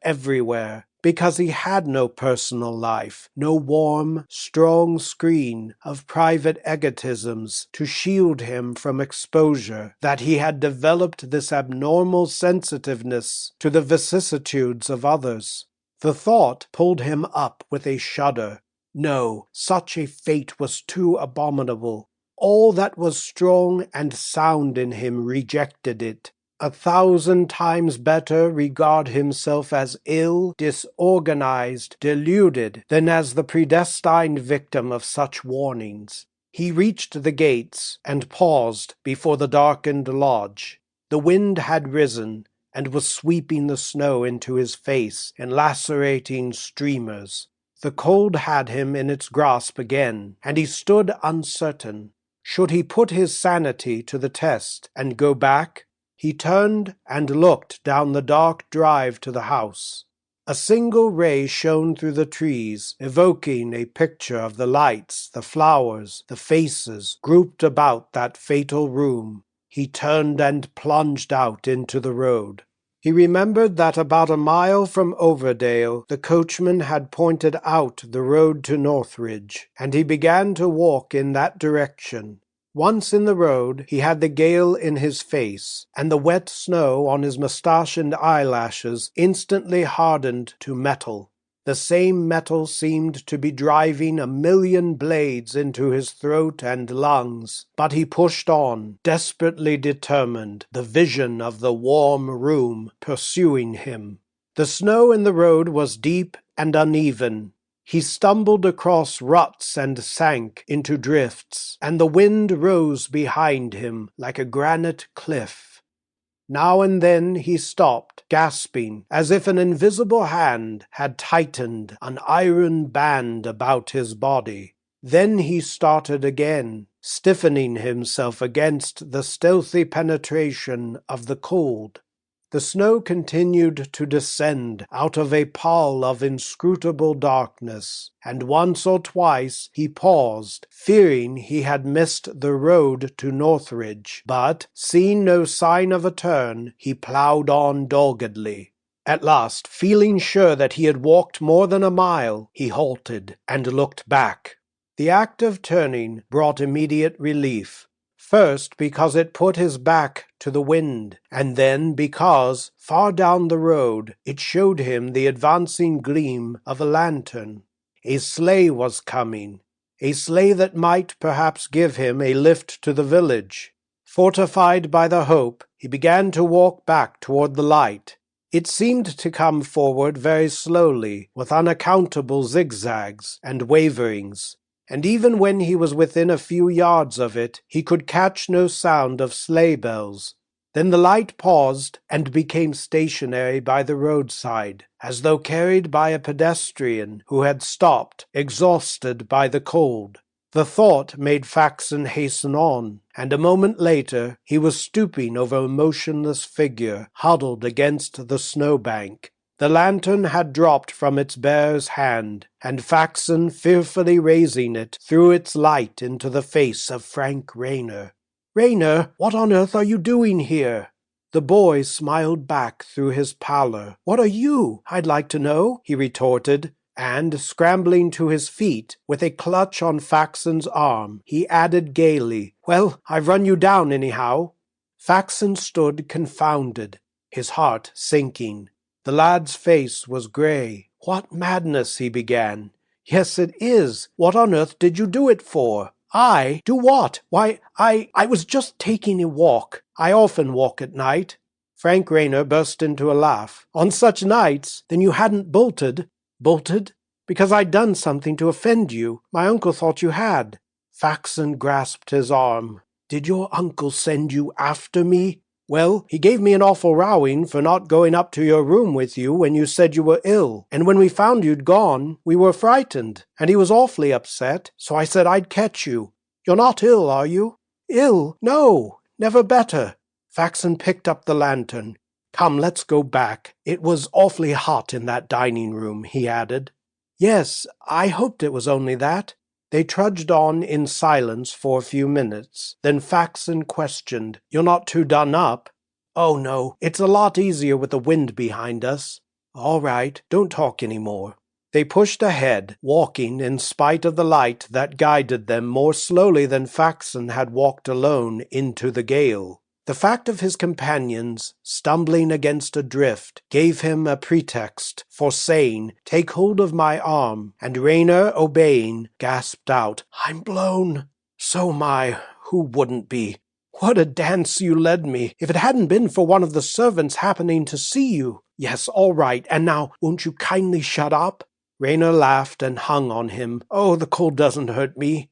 everywhere, because he had no personal life, no warm, strong screen of private egotisms to shield him from exposure, that he had developed this abnormal sensitiveness to the vicissitudes of others. The thought pulled him up with a shudder. No, such a fate was too abominable. All that was strong and sound in him rejected it. 1,000 times better regard himself as ill, disorganized, deluded, than as the predestined victim of such warnings. He reached the gates and paused before the darkened lodge. The wind had risen and was sweeping the snow into his face in lacerating streamers. The cold had him in its grasp again, and he stood uncertain. Should he put his sanity to the test and go back? He turned and looked down the dark drive to the house. A single ray shone through the trees, evoking a picture of the lights, the flowers, the faces grouped about that fatal room. He turned and plunged out into the road. He remembered that about a mile from Overdale the coachman had pointed out the road to Northridge, and he began to walk in that direction. Once in the road, he had the gale in his face, and the wet snow on his moustache and eyelashes instantly hardened to metal. The same metal seemed to be driving a million blades into his throat and lungs, but he pushed on, desperately determined, the vision of the warm room pursuing him. The snow in the road was deep and uneven. He stumbled across ruts and sank into drifts, and the wind rose behind him like a granite cliff. Now and then he stopped, gasping, as if an invisible hand had tightened an iron band about his body. Then he started again, stiffening himself against the stealthy penetration of the cold. The snow continued to descend out of a pall of inscrutable darkness, and once or twice he paused, fearing he had missed the road to Northridge, but, seeing no sign of a turn, he ploughed on doggedly. At last, feeling sure that he had walked more than a mile, he halted and looked back. The act of turning brought immediate relief. First, because it put his back to the wind, and then because, far down the road, it showed him the advancing gleam of a lantern. A sleigh was coming, a sleigh that might perhaps give him a lift to the village. Fortified by the hope, he began to walk back toward the light. It seemed to come forward very slowly, with unaccountable zigzags and waverings, and even when he was within a few yards of it, he could catch no sound of sleigh bells. Then the light paused and became stationary by the roadside, as though carried by a pedestrian who had stopped, exhausted by the cold. The thought made Faxon hasten on, and a moment later he was stooping over a motionless figure huddled against the snowbank. The lantern had dropped from its bearer's hand, and Faxon, fearfully raising it, threw its light into the face of Frank Reiner. "Reiner, what on earth are you doing here?" The boy smiled back through his pallor. "What are you, I'd like to know?" he retorted, and, scrambling to his feet, with a clutch on Faxon's arm, he added gaily, "Well, I've run you down anyhow." Faxon stood confounded, his heart sinking. The lad's face was grey. "What madness," he began. "Yes, it is. What on earth did you do it for?" "I? Do what? Why, I was just taking a walk. I often walk at night." Frank Reiner burst into a laugh. "On such nights? Then you hadn't bolted?" "Bolted? Because I'd done something to offend you. My uncle thought you had." Faxon grasped his arm. "Did your uncle send you after me?" "Well, he gave me an awful rowing for not going up to your room with you when you said you were ill, and when we found you'd gone, we were frightened, and he was awfully upset, so I said I'd catch you. You're not ill, are you?" "Ill? No, never better." Faxon picked up the lantern. "Come, let's go back. It was awfully hot in that dining room," he added. "Yes, I hoped it was only that." They trudged on in silence for a few minutes. Then Faxon questioned, "You're not too done up?" "Oh, no. It's a lot easier with the wind behind us." "All right. Don't talk any more." They pushed ahead, walking in spite of the light that guided them more slowly than Faxon had walked alone into the gale. The fact of his companions stumbling against a drift gave him a pretext for saying, "Take hold of my arm," and Reiner, obeying, gasped out, "I'm blown." "So am I. Who wouldn't be? What a dance you led me, if it hadn't been for one of the servants happening to see you. Yes, all right, and now won't you kindly shut up?" Reiner laughed and hung on him. "Oh, the cold doesn't hurt me."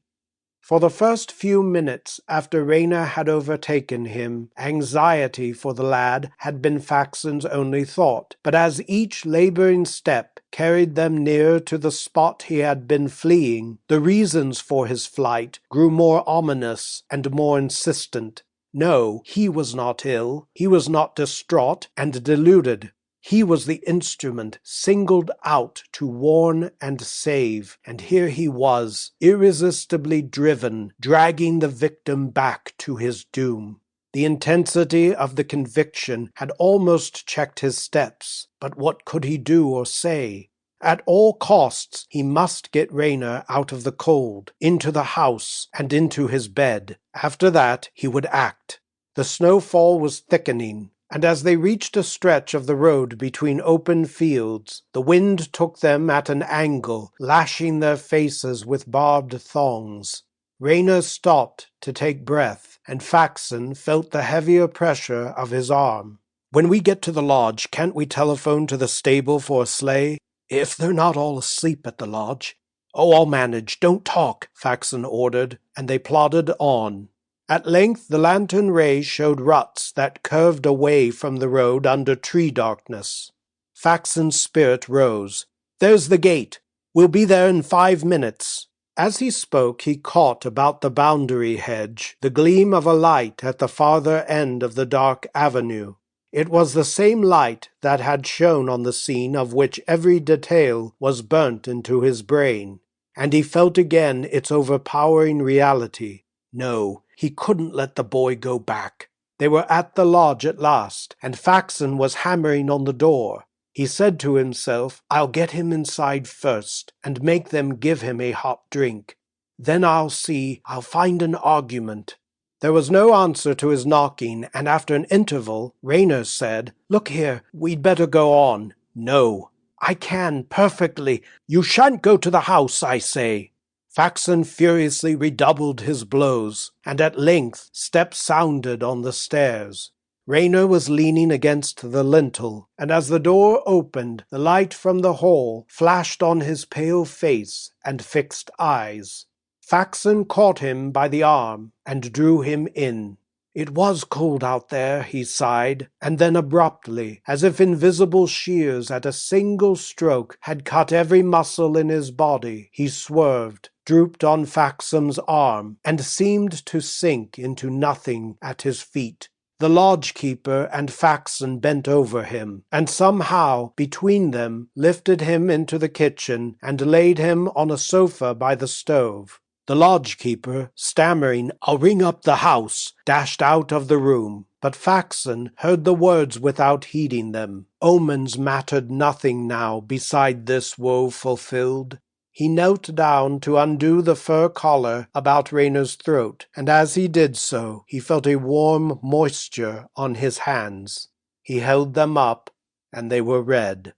For the first few minutes after Reiner had overtaken him, anxiety for the lad had been Faxon's only thought, but as each laboring step carried them nearer to the spot he had been fleeing, the reasons for his flight grew more ominous and more insistent. No, he was not ill, he was not distraught and deluded. He was the instrument singled out to warn and save, and here he was, irresistibly driven, dragging the victim back to his doom. The intensity of the conviction had almost checked his steps, but what could he do or say? At all costs he must get Reiner out of the cold, into the house, and into his bed. After that he would act. The snowfall was thickening. and as they reached a stretch of the road between open fields, the wind took them at an angle, lashing their faces with barbed thongs. Reiner stopped to take breath, and Faxon felt the heavier pressure of his arm. "When we get to the lodge, can't we telephone to the stable for a sleigh? If they're not all asleep at the lodge." "Oh, I'll manage. Don't talk," Faxon ordered, and they plodded on. At length the lantern rays showed ruts that curved away from the road under tree darkness. Faxon's spirit rose. "There's the gate. We'll be there in 5 minutes." As he spoke, he caught about the boundary hedge the gleam of a light at the farther end of the dark avenue. It was the same light that had shone on the scene of which every detail was burnt into his brain, and he felt again its overpowering reality. No, he couldn't let the boy go back. They were at the lodge at last, and Faxon was hammering on the door. He said to himself, "I'll get him inside first, and make them give him a hot drink. Then I'll find an argument." There was no answer to his knocking, and after an interval, Reiner said, "Look here, we'd better go on." "No." "I can, perfectly. You shan't go to the house, I say." Faxon furiously redoubled his blows, and at length steps sounded on the stairs. Reiner was leaning against the lintel, and as the door opened, the light from the hall flashed on his pale face and fixed eyes. Faxon caught him by the arm and drew him in. "It was cold out there," he sighed, and then abruptly, as if invisible shears at a single stroke had cut every muscle in his body, he swerved, drooped on Faxon's arm, and seemed to sink into nothing at his feet. The lodge-keeper and Faxon bent over him, and somehow, between them, lifted him into the kitchen and laid him on a sofa by the stove. The lodge-keeper, stammering, "I'll ring up the house," dashed out of the room, but Faxon heard the words without heeding them. Omens mattered nothing now beside this woe fulfilled. He knelt down to undo the fur collar about Reiner's throat, and as he did so, he felt a warm moisture on his hands. He held them up, and they were red.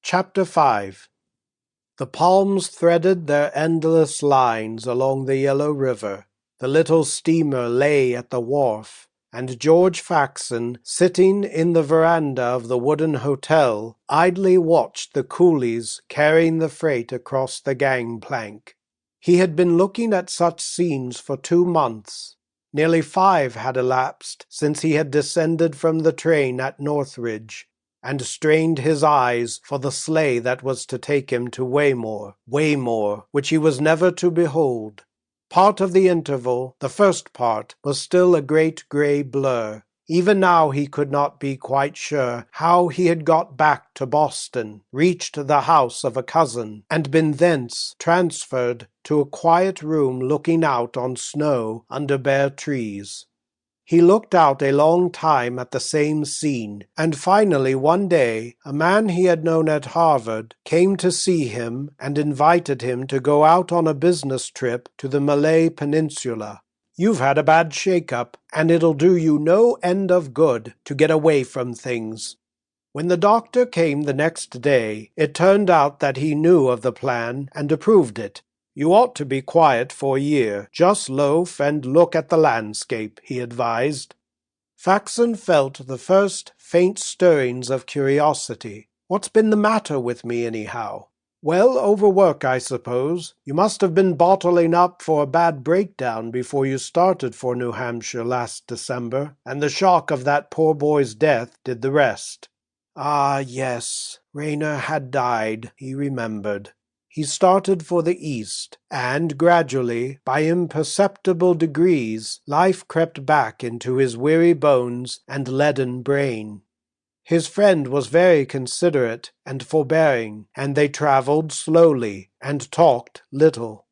Chapter 5. The palms threaded their endless lines along the yellow river. The little steamer lay at the wharf, and George Faxon, sitting in the veranda of the wooden hotel, idly watched the coolies carrying the freight across the gangplank. He had been looking at such scenes for 2 months. Nearly 5 had elapsed since he had descended from the train at Northridge, and strained his eyes for the sleigh that was to take him to Waymore, which he was never to behold. Part of the interval, the first part, was still a great grey blur. Even now he could not be quite sure how he had got back to Boston, reached the house of a cousin, and been thence transferred to a quiet room looking out on snow under bare trees. He looked out a long time at the same scene, and finally one day a man he had known at Harvard came to see him and invited him to go out on a business trip to the Malay Peninsula. "You've had a bad shake-up, and it'll do you no end of good to get away from things." When the doctor came the next day, it turned out that he knew of the plan and approved it. "You ought to be quiet for a year. Just loaf and look at the landscape," he advised. Faxon felt the first faint stirrings of curiosity. "What's been the matter with me, anyhow?" "Well, overwork, I suppose. You must have been bottling up for a bad breakdown before you started for New Hampshire last December, and the shock of that poor boy's death did the rest." Ah, yes, Reiner had died, he remembered. He started for the east, and gradually, by imperceptible degrees, life crept back into his weary bones and leaden brain. His friend was very considerate and forbearing, and they travelled slowly and talked little.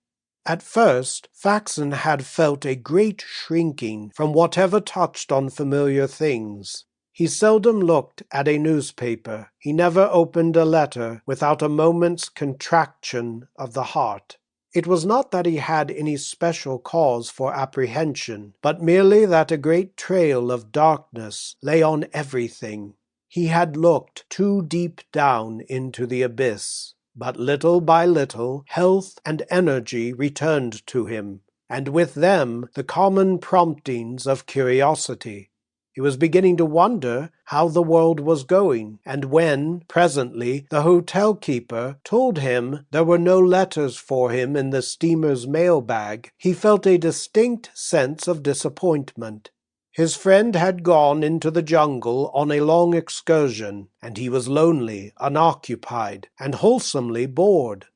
At first, Faxon had felt a great shrinking from whatever touched on familiar things. He seldom looked at a newspaper. He never opened a letter without a moment's contraction of the heart. It was not that he had any special cause for apprehension, but merely that a great trail of darkness lay on everything. He had looked too deep down into the abyss. But little by little, health and energy returned to him, and with them the common promptings of curiosity. He was beginning to wonder how the world was going, and when, presently, the hotel-keeper told him there were no letters for him in the steamer's mail-bag, he felt a distinct sense of disappointment. His friend had gone into the jungle on a long excursion, and he was lonely, unoccupied, and wholesomely bored.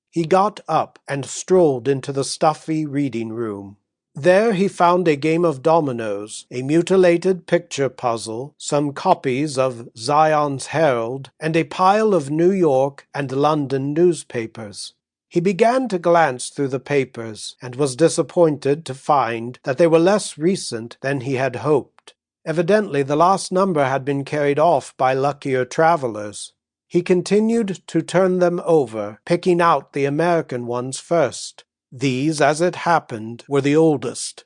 He got up and strolled into the stuffy reading-room. There he found a game of dominoes, a mutilated picture puzzle, some copies of Zion's Herald, and a pile of New York and London newspapers. He began to glance through the papers, and was disappointed to find that they were less recent than he had hoped. Evidently the last number had been carried off by luckier travelers. He continued to turn them over, picking out the American ones first. These, as it happened, were the oldest.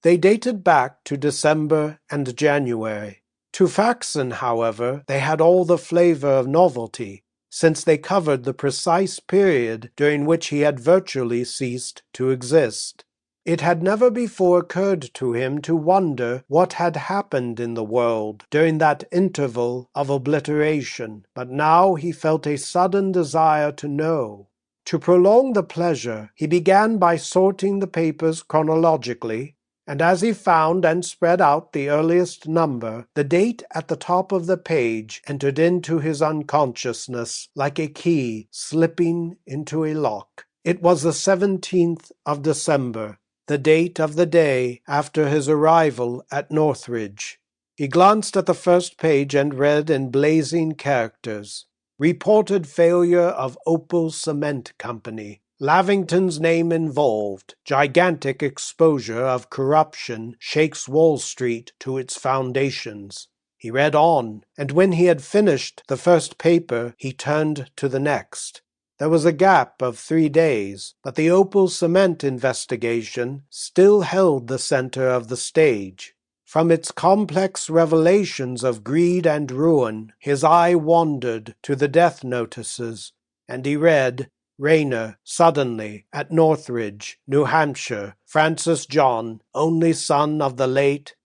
They dated back to December and January. To Faxon, however, they had all the flavor of novelty, since they covered the precise period during which he had virtually ceased to exist. It had never before occurred to him to wonder what had happened in the world during that interval of obliteration, but now he felt a sudden desire to know. To prolong the pleasure, he began by sorting the papers chronologically, and as he found and spread out the earliest number, the date at the top of the page entered into his unconsciousness like a key slipping into a lock. It was the 17th of December, the date of the day after his arrival at Northridge. He glanced at the first page and read in blazing characters, "Reported failure of Opal Cement Company. Lavineton's name involved. Gigantic exposure of corruption shakes Wall Street to its foundations." He read on, and when he had finished the first paper, he turned to the next. There was a gap of 3 days, but the Opal Cement investigation still held the center of the stage. From its complex revelations of greed and ruin, his eye wandered to the death notices, and he read, "Reiner, suddenly, at Northridge, New Hampshire, Francis John, only son of the late—"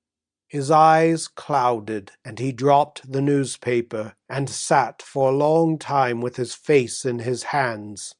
His eyes clouded, and he dropped the newspaper, and sat for a long time with his face in his hands.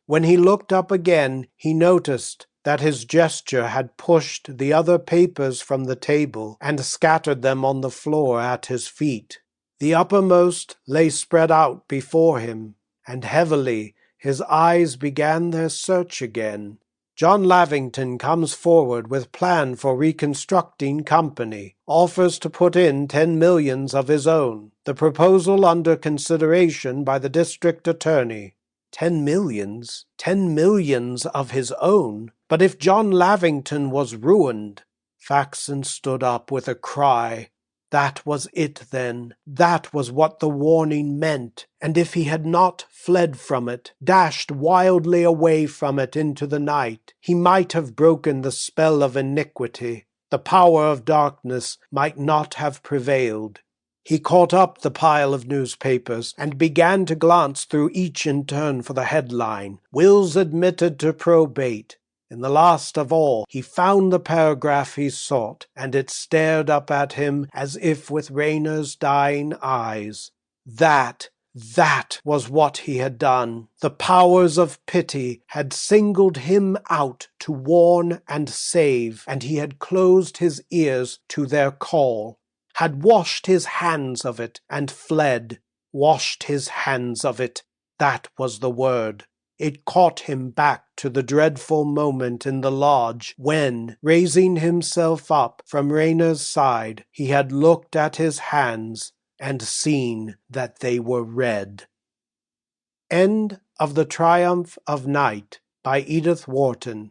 When he looked up again, he noticed that his gesture had pushed the other papers from the table and scattered them on the floor at his feet. The uppermost lay spread out before him, and heavily his eyes began their search again. John Lavineton comes forward with plan for reconstructing company, offers to put in 10 millions of his own, the proposal under consideration by the district attorney. 10 millions? 10 millions of his own? But if John Lavineton was ruined— Faxon stood up with a cry. That was it, then. That was what the warning meant. And if he had not fled from it, dashed wildly away from it into the night, he might have broken the spell of iniquity. The power of darkness might not have prevailed. He caught up the pile of newspapers and began to glance through each in turn for the headline, "Wills admitted to probate." In the last of all, he found the paragraph he sought, and it stared up at him as if with Reiner's dying eyes. That was what he had done. The powers of pity had singled him out to warn and save, and he had closed his ears to their call, had washed his hands of it and fled. Washed his hands of it. That was the word. It caught him back to the dreadful moment in the lodge when, raising himself up from Reiner's side, he had looked at his hands and seen that they were red. End of The Triumph of Night by Edith Wharton.